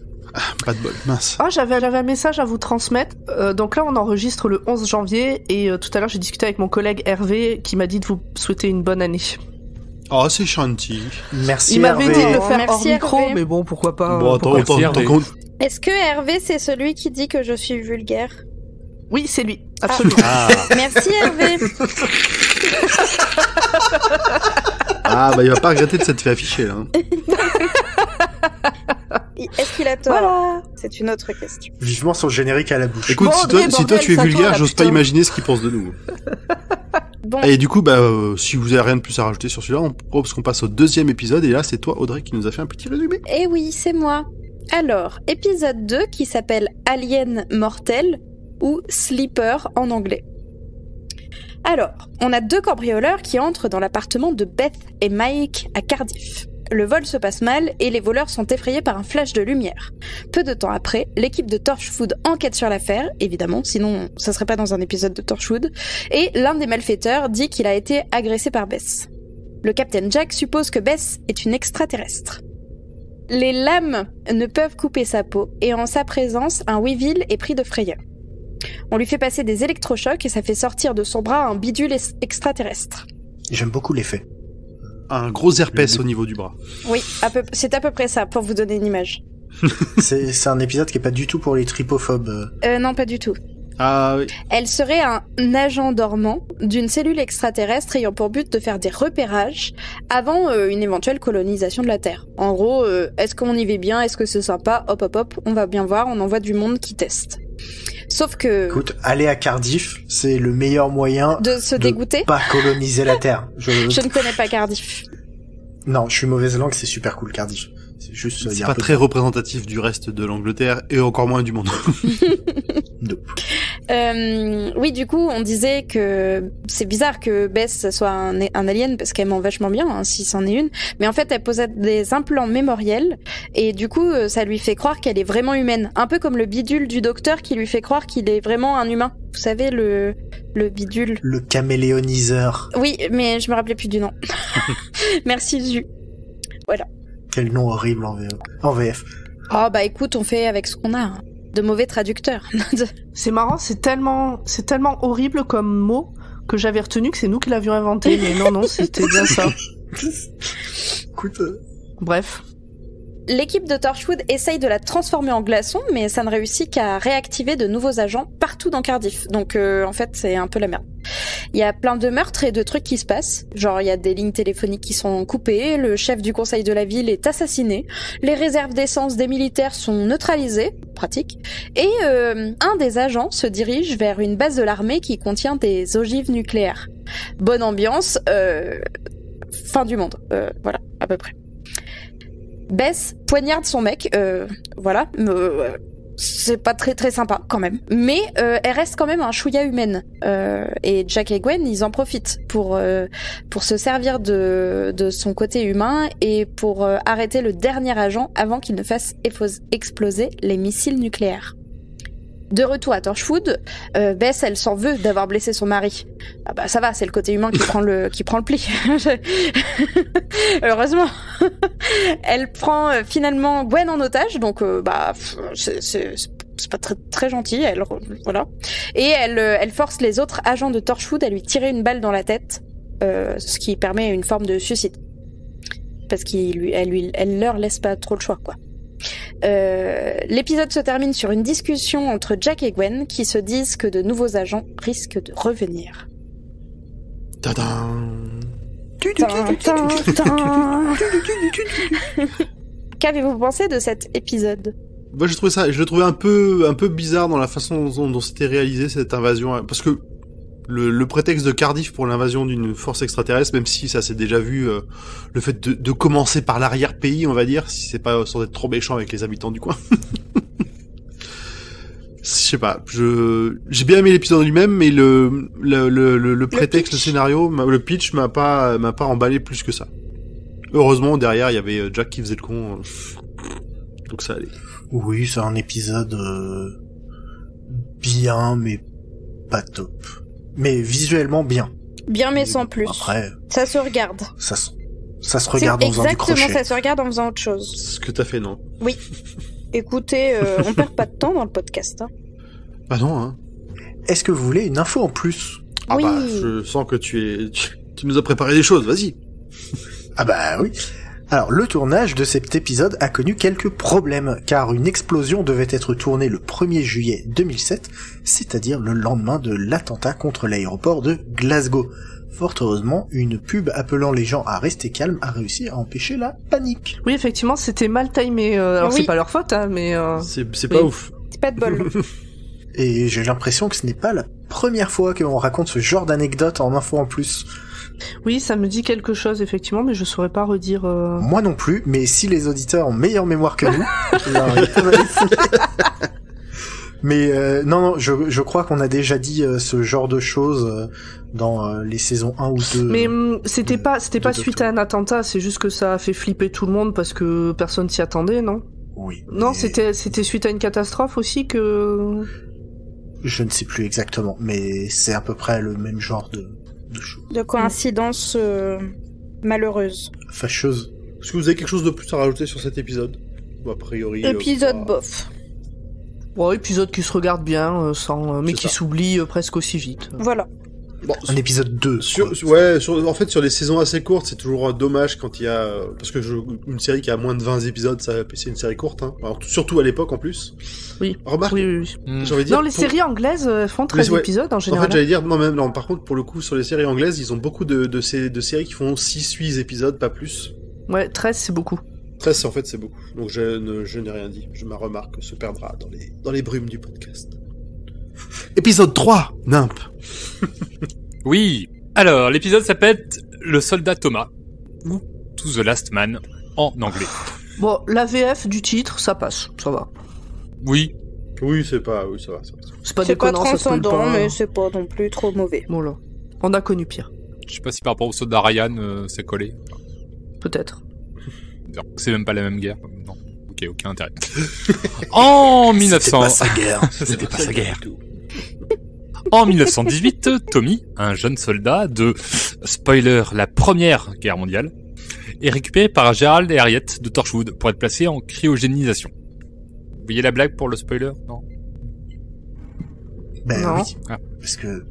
Speaker 1: Pas de bol, mince.
Speaker 2: Ah, j'avais un message à vous transmettre. Donc là, on enregistre le 11 janvier, et tout à l'heure, j'ai discuté avec mon collègue Hervé, qui m'a dit de vous souhaiter une bonne année.
Speaker 1: Oh, c'est gentil.
Speaker 5: Merci
Speaker 2: Il m'avait
Speaker 5: Hervé.
Speaker 2: dit de le faire
Speaker 4: Merci,
Speaker 2: hors micro,
Speaker 4: Hervé.
Speaker 2: mais bon, pourquoi pas.
Speaker 1: Bon,
Speaker 2: pourquoi
Speaker 1: attends,
Speaker 3: Merci, Hervé.
Speaker 4: Est-ce que Hervé, c'est celui qui dit que je suis vulgaire?
Speaker 2: Oui, c'est lui, absolument.
Speaker 3: Ah.
Speaker 4: Merci Hervé.
Speaker 1: Ah, bah il va pas regretter de s'être fait afficher, là. Hein.
Speaker 4: Est-ce qu'il a tort?
Speaker 2: Voilà.
Speaker 4: C'est une autre question.
Speaker 5: Vivement son générique à la bouche.
Speaker 1: Écoute,
Speaker 2: Bon,
Speaker 1: si toi
Speaker 2: bordel,
Speaker 1: tu es
Speaker 2: ça
Speaker 1: vulgaire,
Speaker 2: tourne,
Speaker 1: j'ose
Speaker 2: là,
Speaker 1: pas
Speaker 2: putain.
Speaker 1: imaginer ce qu'il pense de nous.
Speaker 4: Bon,
Speaker 1: Et du coup, si vous avez rien de plus à rajouter sur celui-là, on propose qu'on passe au deuxième épisode, et là, c'est toi, Audrey, qui nous a fait un petit résumé.
Speaker 4: eh oui, c'est moi. Alors, épisode 2 qui s'appelle Alien Mortel ou Sleeper en anglais. Alors, on a deux cambrioleurs qui entrent dans l'appartement de Beth et Mike à Cardiff. Le vol se passe mal et les voleurs sont effrayés par un flash de lumière. Peu de temps après, l'équipe de Torchwood enquête sur l'affaire, évidemment, sinon ça serait pas dans un épisode de Torchwood, et l'un des malfaiteurs dit qu'il a été agressé par Bess. Le capitaine Jack suppose que Bess est une extraterrestre. Les lames ne peuvent couper sa peau et en sa présence, un Weevil est pris de frayeur. On lui fait passer des électrochocs et ça fait sortir de son bras un bidule extraterrestre.
Speaker 5: J'aime beaucoup l'effet.
Speaker 1: Un gros herpès au niveau du bras.
Speaker 4: Oui, c'est à peu près ça, pour vous donner une image.
Speaker 5: C'est un épisode qui est pas du tout pour les tripophobes.
Speaker 4: Non, pas du tout.
Speaker 1: Ah oui.
Speaker 4: Elle serait un agent dormant d'une cellule extraterrestre ayant pour but de faire des repérages avant une éventuelle colonisation de la Terre. En gros, est-ce qu'on y va bien? Est-ce que c'est sympa? Hop, hop, hop, on va bien voir, on envoie du monde qui teste. Sauf que...
Speaker 5: Écoute, aller à Cardiff, c'est le meilleur moyen
Speaker 4: de se dégoûter.
Speaker 5: pas coloniser la Terre.
Speaker 4: Je ne connais pas Cardiff.
Speaker 5: Non, je suis mauvaise langue, c'est super cool Cardiff. C'est juste, il y
Speaker 1: C'est
Speaker 5: a
Speaker 1: pas
Speaker 5: un peu
Speaker 1: très représentatif du reste de l'Angleterre et encore moins du monde.
Speaker 4: Oui, du coup, on disait que c'est bizarre que Bess soit un alien parce qu'elle ment vachement bien, hein, si c'en est une. Mais en fait, elle possède des implants mémoriels et du coup, ça lui fait croire qu'elle est vraiment humaine. Un peu comme le bidule du docteur qui lui fait croire qu'il est vraiment un humain. Vous savez, le bidule.
Speaker 5: Le caméléoniseur.
Speaker 4: Oui, mais je me rappelais plus du nom. Merci, Zu. Voilà.
Speaker 5: Quel nom horrible en VF.
Speaker 4: Oh, bah écoute, on fait avec ce qu'on a. Hein. De mauvais traducteurs.
Speaker 2: C'est marrant, c'est tellement horrible comme mot que j'avais retenu que c'est nous qui l'avions inventé, mais non, c'était bien ça.
Speaker 5: Écoute,
Speaker 2: Bref.
Speaker 4: L'équipe de Torchwood essaye de la transformer en glaçon, mais ça ne réussit qu'à réactiver de nouveaux agents partout dans Cardiff. Donc en fait, c'est un peu la merde. Il y a plein de meurtres et de trucs qui se passent. Genre, il y a des lignes téléphoniques qui sont coupées, le chef du conseil de la ville est assassiné, les réserves d'essence des militaires sont neutralisées, pratique, et un des agents se dirige vers une base de l'armée qui contient des ogives nucléaires. Bonne ambiance, fin du monde, voilà, à peu près. Bess poignarde son mec, voilà, c'est pas très très sympa quand même, mais elle reste quand même un chouïa humaine, et Jack et Gwen ils en profitent pour se servir de son côté humain et pour arrêter le dernier agent avant qu'il ne fasse exploser les missiles nucléaires. De retour à Torchwood, Bess elle s'en veut d'avoir blessé son mari. Ah bah ça va, c'est le côté humain qui prend le pli. Heureusement. Elle prend finalement Gwen en otage, donc c'est pas très très gentil, voilà. Et elle force les autres agents de Torchwood à lui tirer une balle dans la tête, ce qui permet une forme de suicide. Parce elle leur laisse pas trop le choix, quoi. L'épisode se termine sur une discussion entre Jack et Gwen qui se disent que de nouveaux agents risquent de revenir. Qu'avez-vous pensé de cet épisode ?
Speaker 1: Moi, je le trouvais un peu bizarre dans la façon dont c'était réalisé cette invasion, parce que le prétexte de Cardiff pour l'invasion d'une force extraterrestre, même si ça s'est déjà vu, le fait de commencer par l'arrière-pays, on va dire, si c'est pas sans être trop méchant avec les habitants du coin. Je sais pas, j'ai bien aimé l'épisode lui-même, mais le prétexte, le scénario, le pitch m'a pas emballé plus que ça. Heureusement, derrière, il y avait Jack qui faisait le con, donc ça allait.
Speaker 5: Oui, c'est un épisode bien, mais pas top. Mais visuellement bien.
Speaker 4: Bien, mais sans plus.
Speaker 5: Après,
Speaker 4: ça se regarde.
Speaker 5: Ça se regarde en faisant du crochet.
Speaker 4: Exactement, ça se regarde en faisant autre chose.
Speaker 1: C'est ce que t'as fait, non?
Speaker 4: Oui. Écoutez, on perd pas de temps dans le podcast. Hein.
Speaker 1: Bah non, hein.
Speaker 5: Est-ce que vous voulez une info en plus?
Speaker 1: Ah
Speaker 4: oui.
Speaker 1: bah, je sens que tu nous as préparé des choses, vas-y.
Speaker 5: Ah bah oui. Alors, le tournage de cet épisode a connu quelques problèmes, car une explosion devait être tournée le 1er juillet 2007, c'est-à-dire le lendemain de l'attentat contre l'aéroport de Glasgow. Fort heureusement, une pub appelant les gens à rester calmes a réussi à empêcher la panique.
Speaker 2: Oui, effectivement, c'était mal timé. Alors,
Speaker 4: oui.
Speaker 2: c'est pas leur faute, hein, mais...
Speaker 1: C'est pas ouf.
Speaker 4: C'est pas de bol.
Speaker 5: Et j'ai l'impression que ce n'est pas la première fois qu'on raconte ce genre d'anecdote en info en plus.
Speaker 2: Oui, ça me dit quelque chose, effectivement, mais je saurais pas redire...
Speaker 5: Moi non plus, mais si les auditeurs ont meilleure mémoire que nous... alors, ils peuvent aller fouiller. Mais non, je crois qu'on a déjà dit ce genre de choses dans les saisons 1 ou 2.
Speaker 2: Mais c'était pas suite à un attentat, c'est juste que ça a fait flipper tout le monde parce que personne s'y attendait, non?
Speaker 5: Oui.
Speaker 2: Non,
Speaker 5: mais...
Speaker 2: c'était suite à une catastrophe aussi que...
Speaker 5: Je ne sais plus exactement, mais c'est à peu près le même genre de choses.
Speaker 4: De coïncidence malheureuse.
Speaker 5: Fâcheuse.
Speaker 1: Est-ce que vous avez quelque chose de plus à rajouter sur cet épisode? Ou a priori...
Speaker 4: Épisode bof.
Speaker 2: Bon, épisode qui se regarde bien, mais qui
Speaker 1: ça.
Speaker 2: s'oublie presque aussi vite.
Speaker 4: Voilà.
Speaker 1: Bon,
Speaker 5: Un épisode 2.
Speaker 1: en fait, sur les saisons assez courtes, c'est toujours dommage quand il y a... Parce que une série qui a moins de 20 épisodes, c'est une série courte, hein. Alors, surtout à l'époque, en plus.
Speaker 2: Oui.
Speaker 1: Remarque,
Speaker 2: Oui.
Speaker 1: j'ai envie de dire...
Speaker 2: Non, les séries anglaises font 13 épisodes en
Speaker 1: En
Speaker 2: général.
Speaker 1: fait, j'allais dire, non, par contre, pour le coup, sur les séries anglaises, ils ont beaucoup de séries qui font 6-8 épisodes, pas plus.
Speaker 2: Ouais, 13, c'est beaucoup.
Speaker 1: 13, en fait, c'est beaucoup. Donc, je n'ai rien dit. Ma remarque se perdra dans les brumes du podcast. Épisode 3, Nimp.
Speaker 3: Oui. Alors, l'épisode s'appelle Le Soldat Thomas, ou To the Last Man, en anglais.
Speaker 2: Bon, la VF du titre, ça passe, ça va.
Speaker 3: Oui.
Speaker 1: Oui, ça va, ça va.
Speaker 2: C'est pas
Speaker 4: C'est pas
Speaker 2: déconnant, ça spoil
Speaker 4: transcendant,
Speaker 2: pas.
Speaker 4: mais c'est pas non plus trop mauvais.
Speaker 2: Bon là, on a connu pire,
Speaker 3: Je sais pas si par rapport au soldat Ryan, c'est collé.
Speaker 2: peut-être.
Speaker 3: C'est même pas la même guerre. Non. Ok, aucun intérêt. En 1900...
Speaker 5: C'était pas sa guerre.
Speaker 3: C'était pas sa guerre. En 1918, Tommy, un jeune soldat de, spoiler, la première guerre mondiale, est récupéré par Gerald et Harriet de Torchwood pour être placé en cryogénisation. Vous voyez la blague pour le spoiler? Non?
Speaker 5: Ben
Speaker 2: Non.
Speaker 5: oui.
Speaker 3: Ah.
Speaker 5: Parce que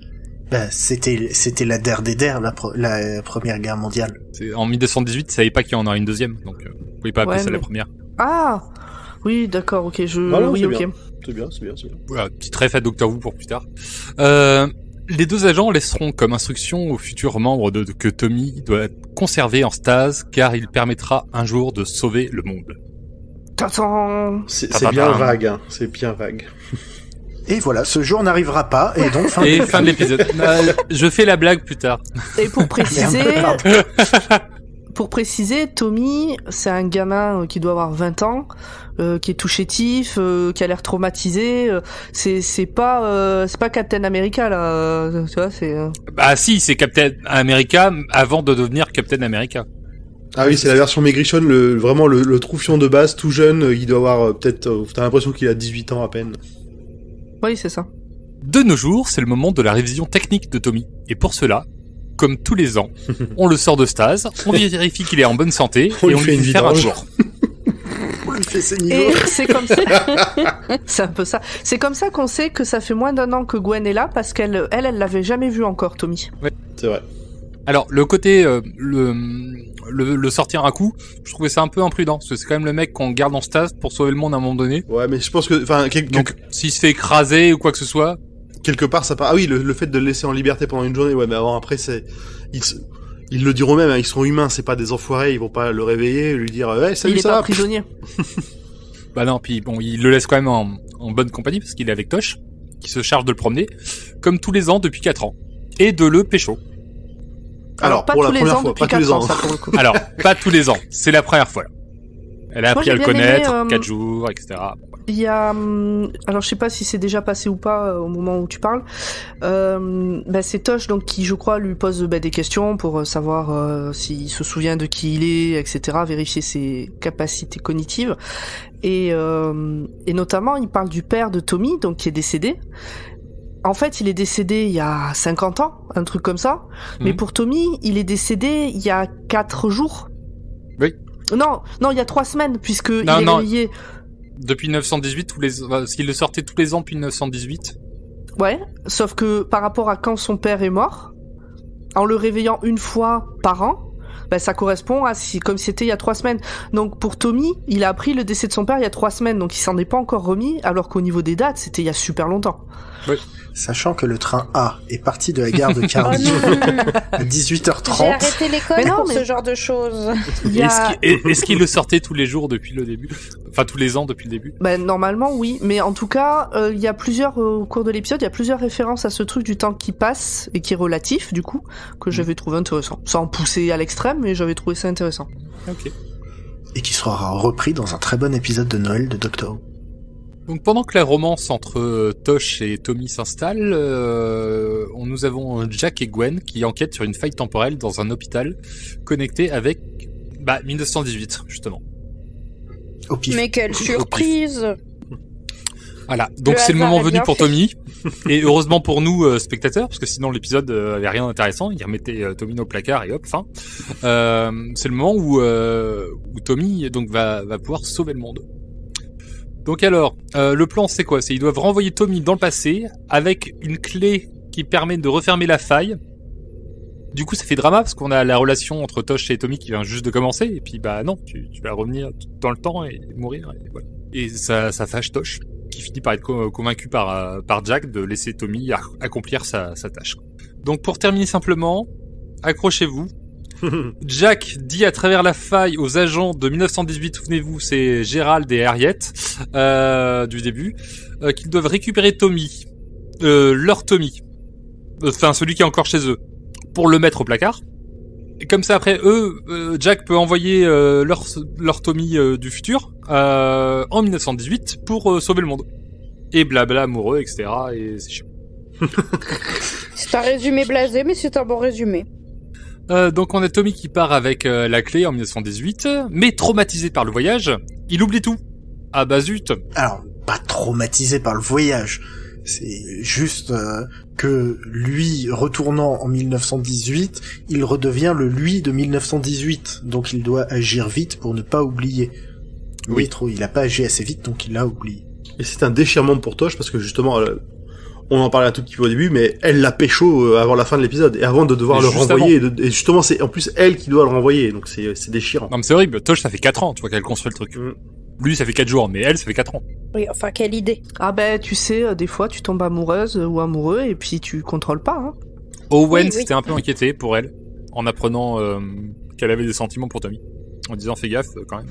Speaker 5: c'était la der des der, la première guerre mondiale.
Speaker 3: En 1918, ils savaient pas qu'il y en aurait une deuxième, donc vous pouvez pas appeler
Speaker 2: Ouais,
Speaker 3: ça la
Speaker 2: mais-
Speaker 3: première.
Speaker 2: Ah oui, d'accord, ok,
Speaker 1: non,
Speaker 2: oui,
Speaker 1: c'est
Speaker 2: ok.
Speaker 1: bien. C'est bien.
Speaker 3: Voilà, petite ref à Doctor Who pour plus tard. Les deux agents laisseront comme instruction aux futurs membres que Tommy doit être conservé en stase car il permettra un jour de sauver le monde.
Speaker 2: T'attends.
Speaker 1: C'est
Speaker 3: Papa,
Speaker 1: bien
Speaker 3: papa.
Speaker 1: vague, hein. C'est bien vague.
Speaker 5: Et voilà, ce jour n'arrivera pas, et donc fin
Speaker 3: Et
Speaker 5: de
Speaker 3: fin de l'épisode. Je fais la blague plus tard.
Speaker 2: Et pour préciser,
Speaker 5: Merde,
Speaker 2: Tommy, c'est un gamin qui doit avoir 20 ans, qui est tout chétif, qui a l'air traumatisé. C'est pas Captain America là, tu vois, c'est.
Speaker 3: Bah si, c'est Captain America avant de devenir Captain America.
Speaker 1: Ah oui, c'est la version maigrichonne, vraiment le troufion de base, tout jeune, il doit avoir peut-être... t'as l'impression qu'il a 18 ans à peine.
Speaker 2: Oui, c'est ça.
Speaker 3: De nos jours, c'est le moment de la révision technique de Tommy. Et pour cela, comme tous les ans, on le sort de stase, on vérifie qu'il est en bonne santé,
Speaker 1: On
Speaker 3: et
Speaker 1: lui
Speaker 3: on
Speaker 1: fait
Speaker 3: lui
Speaker 1: une
Speaker 3: fait faire un
Speaker 1: vidange.
Speaker 3: tour.
Speaker 5: On lui fait ses
Speaker 2: Et
Speaker 5: niveaux.
Speaker 2: c'est comme ça. C'est un peu ça. C'est comme ça qu'on sait que ça fait moins d'un an que Gwen est là parce qu'elle l'avait jamais vu encore, Tommy.
Speaker 1: C'est vrai.
Speaker 3: Alors, le côté, le sortir un coup, je trouvais ça un peu imprudent, parce que c'est quand même le mec qu'on garde en stase pour sauver le monde à un moment donné.
Speaker 1: Ouais, mais je pense que... Enfin,
Speaker 3: Donc, s'il se fait écraser ou quoi que ce soit,
Speaker 1: quelque part, ça part... Ah oui, le fait de le laisser en liberté pendant une journée, ouais, mais avant, après, c'est... Ils le diront même, hein, ils sont humains, c'est pas des enfoirés, ils vont pas le réveiller, lui dire, ouais, salut,
Speaker 2: Il est
Speaker 1: ça
Speaker 2: pas
Speaker 1: va.
Speaker 2: prisonnier.
Speaker 3: bah non, puis bon, il le laisse quand même en bonne compagnie, parce qu'il est avec Tosh, qui se charge de le promener, comme tous les ans depuis 4 ans, et de le pécho.
Speaker 1: Alors,
Speaker 2: pas
Speaker 1: pour
Speaker 2: tous
Speaker 1: la
Speaker 2: les
Speaker 1: première
Speaker 2: ans
Speaker 1: fois,
Speaker 2: depuis
Speaker 1: pas tous les
Speaker 2: 4 ans,
Speaker 1: ans.
Speaker 2: ça pour le coup.
Speaker 3: Alors, pas tous les ans, c'est la première fois. Elle a
Speaker 2: Moi,
Speaker 3: appris à
Speaker 2: j'ai
Speaker 3: le
Speaker 2: bien aimé,
Speaker 3: connaître, 4 jours, etc.
Speaker 2: Il y a, alors je sais pas si c'est déjà passé ou pas au moment où tu parles. C'est Tosh donc qui, je crois, lui pose des questions pour savoir s'il se souvient de qui il est, etc. Vérifier ses capacités cognitives et notamment il parle du père de Tommy donc qui est décédé. En fait, il est décédé il y a 50 ans, un truc comme ça. Mais
Speaker 3: Mhm.
Speaker 2: pour Tommy, il est décédé il y a 4 jours.
Speaker 3: Oui.
Speaker 2: Non, il y a 3 semaines puisque il
Speaker 3: Non,
Speaker 2: est
Speaker 3: non.
Speaker 2: réveillé.
Speaker 3: Depuis 1918, parce qu'il le sortait tous les ans depuis 1918.
Speaker 2: Ouais, sauf que par rapport à quand son père est mort, en le réveillant une fois par an, ça correspond à comme si c'était il y a 3 semaines. Donc pour Tommy, il a appris le décès de son père il y a 3 semaines, donc il s'en est pas encore remis, alors qu'au niveau des dates, c'était il y a super longtemps.
Speaker 5: Sachant que le train A est parti de la gare de
Speaker 4: Oh
Speaker 5: Cardiff
Speaker 4: non,
Speaker 5: à
Speaker 4: j'ai
Speaker 5: 18h30.
Speaker 4: arrêté l'école
Speaker 2: Mais non,
Speaker 4: pour
Speaker 2: mais-
Speaker 4: ce genre de choses.
Speaker 2: Il y a...
Speaker 3: Est-ce qu'il le sortait tous les jours depuis le début? Enfin, tous les ans depuis le début?
Speaker 2: Normalement oui, mais en tout cas, il y a plusieurs au cours de l'épisode, il y a plusieurs références à ce truc du temps qui passe et qui est relatif du coup, que j'avais trouvé intéressant. Sans pousser à l'extrême, mais j'avais trouvé ça intéressant.
Speaker 3: Ok.
Speaker 5: Et qui sera repris dans un très bon épisode de Noël de Doctor Who.
Speaker 3: Donc pendant que la romance entre Tosh et Tommy s'installe, nous avons Jack et Gwen qui enquêtent sur une faille temporelle dans un hôpital connecté avec 1918 justement.
Speaker 5: Au pif.
Speaker 4: Mais quelle surprise!
Speaker 3: Voilà, donc
Speaker 4: Le
Speaker 3: c'est le
Speaker 4: hasard
Speaker 3: moment
Speaker 4: est
Speaker 3: venu
Speaker 4: bien
Speaker 3: pour
Speaker 4: fait.
Speaker 3: Tommy et heureusement pour nous spectateurs parce que sinon l'épisode avait rien d'intéressant, il remettait Tommy au placard et hop fin. C'est le moment où Tommy donc va pouvoir sauver le monde. Donc alors, le plan c'est quoi? C'est ils doivent renvoyer Tommy dans le passé avec une clé qui permet de refermer la faille. Du coup ça fait drama parce qu'on a la relation entre Tosh et Tommy qui vient juste de commencer et puis non, tu vas revenir dans le temps et mourir et voilà. Et ça fâche Tosh qui finit par être convaincu par Jack de laisser Tommy accomplir sa tâche. Donc pour terminer simplement, accrochez-vous. Jack dit à travers la faille aux agents de 1918, souvenez-vous, c'est Gerald et Harriet du début, qu'ils doivent récupérer Tommy, leur Tommy, enfin celui qui est encore chez eux, pour le mettre au placard. comme ça après Jack peut envoyer leur Tommy du futur en 1918 pour sauver le monde. Et blabla amoureux, etc. Et c'est chiant.
Speaker 4: C'est un résumé blasé, mais c'est un bon résumé.
Speaker 3: Donc on a Tommy qui part avec la clé en 1918, mais traumatisé par le voyage, il oublie tout. Ah bah zut.
Speaker 5: Alors, pas traumatisé par le voyage. C'est juste que lui, retournant en 1918, il redevient le lui de 1918. Donc il doit agir vite pour ne pas oublier.
Speaker 3: Oui.
Speaker 5: Il a pas agi assez vite, donc il l'a oublié.
Speaker 6: Et c'est un déchirement pour Tosh parce que justement, on en parlait un tout petit peu au début, mais elle l'a pécho avant la fin de l'épisode et avant de devoir
Speaker 3: Et
Speaker 6: le
Speaker 3: juste
Speaker 6: renvoyer. Et justement, c'est en plus elle qui doit le renvoyer, donc c'est déchirant.
Speaker 3: Non mais c'est horrible, Tosh ça fait 4 ans, tu vois qu'elle construit le truc. Lui ça fait 4 jours, mais elle ça fait 4 ans.
Speaker 4: Oui, enfin, quelle idée.
Speaker 2: Ah ben, tu sais, des fois, tu tombes amoureuse ou amoureux et puis tu contrôles pas, hein.
Speaker 3: Owen
Speaker 4: Oui.
Speaker 3: s'était un peu inquiété pour elle, en apprenant qu'elle avait des sentiments pour Tommy. En disant fais gaffe quand même,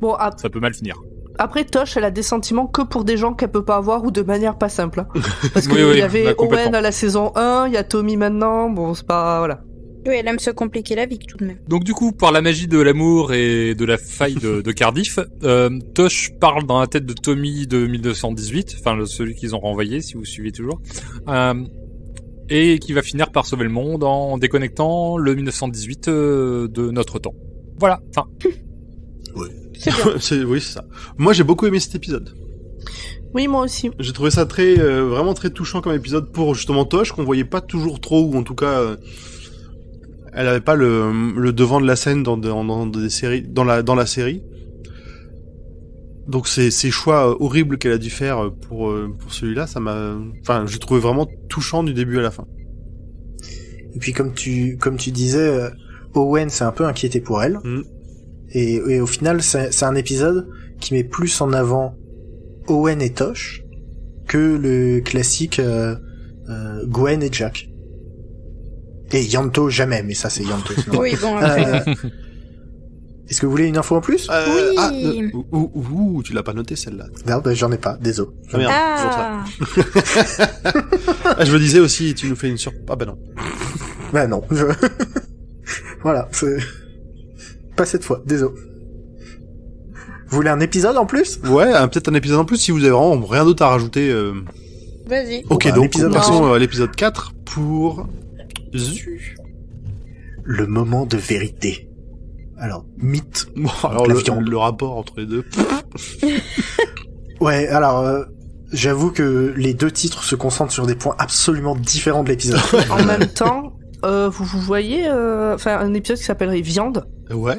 Speaker 2: Bon,
Speaker 3: ça peut mal finir.
Speaker 2: après, Tosh, elle a des sentiments que pour des gens qu'elle peut pas avoir ou de manière pas simple, hein. Parce
Speaker 3: Oui,
Speaker 2: qu'il
Speaker 3: oui,
Speaker 2: y avait
Speaker 3: bah, complètement.
Speaker 2: Owen à la saison 1, il y a Tommy maintenant, bon, c'est pas... Voilà.
Speaker 4: Oui, elle aime se compliquer la vie, tout de même.
Speaker 3: Donc du coup, par la magie de l'amour et de la faille de Cardiff, Tosh parle dans la tête de Tommy de 1918, enfin celui qu'ils ont renvoyé, si vous suivez toujours, et qui va finir par sauver le monde en déconnectant le 1918 de notre temps. Voilà, fin.
Speaker 4: C'est bien.
Speaker 6: Oui, c'est ça. Moi, j'ai beaucoup aimé cet épisode.
Speaker 2: Oui, moi aussi.
Speaker 6: J'ai trouvé ça très, vraiment très touchant comme épisode pour justement Tosh, qu'on voyait pas toujours trop, ou en tout cas, elle avait pas le devant de la scène dans des séries, dans la série. Donc ces choix horribles qu'elle a dû faire pour celui-là, j'ai trouvé vraiment touchant du début à la fin.
Speaker 5: Et puis comme tu disais, Owen s'est un peu inquiété pour elle. Et au final, c'est un épisode qui met plus en avant Owen et Tosh que le classique Gwen et Jack. Et Yanto jamais, mais ça c'est Yanto. sinon.
Speaker 4: Oui, bon, après.
Speaker 5: Est-ce que vous voulez une info en plus?
Speaker 4: Oui.
Speaker 6: Tu l'as pas noté celle-là.
Speaker 5: Non, bah, j'en ai pas, désolé.
Speaker 6: Ah merde,
Speaker 4: Ah,
Speaker 6: c'est pour ça. Ah, je me disais aussi, tu nous fais une surprise. Ah bah non.
Speaker 5: Bah non. Voilà, c'est... Pas cette fois, désolé. Vous voulez un épisode en plus?
Speaker 6: Ouais, peut-être un épisode en plus si vous avez vraiment rien d'autre à rajouter.
Speaker 4: vas-y.
Speaker 6: Ok,
Speaker 5: bah, un
Speaker 6: donc
Speaker 5: épisode
Speaker 6: passons à l'épisode 4 pour...
Speaker 5: Le moment de vérité. Alors, mythe.
Speaker 6: Bon, alors
Speaker 5: la viande.
Speaker 6: le rapport entre les deux.
Speaker 5: Ouais, alors, j'avoue que les deux titres se concentrent sur des points absolument différents de l'épisode.
Speaker 2: En même temps, vous voyez, un épisode qui s'appellerait Viande.
Speaker 6: Ouais.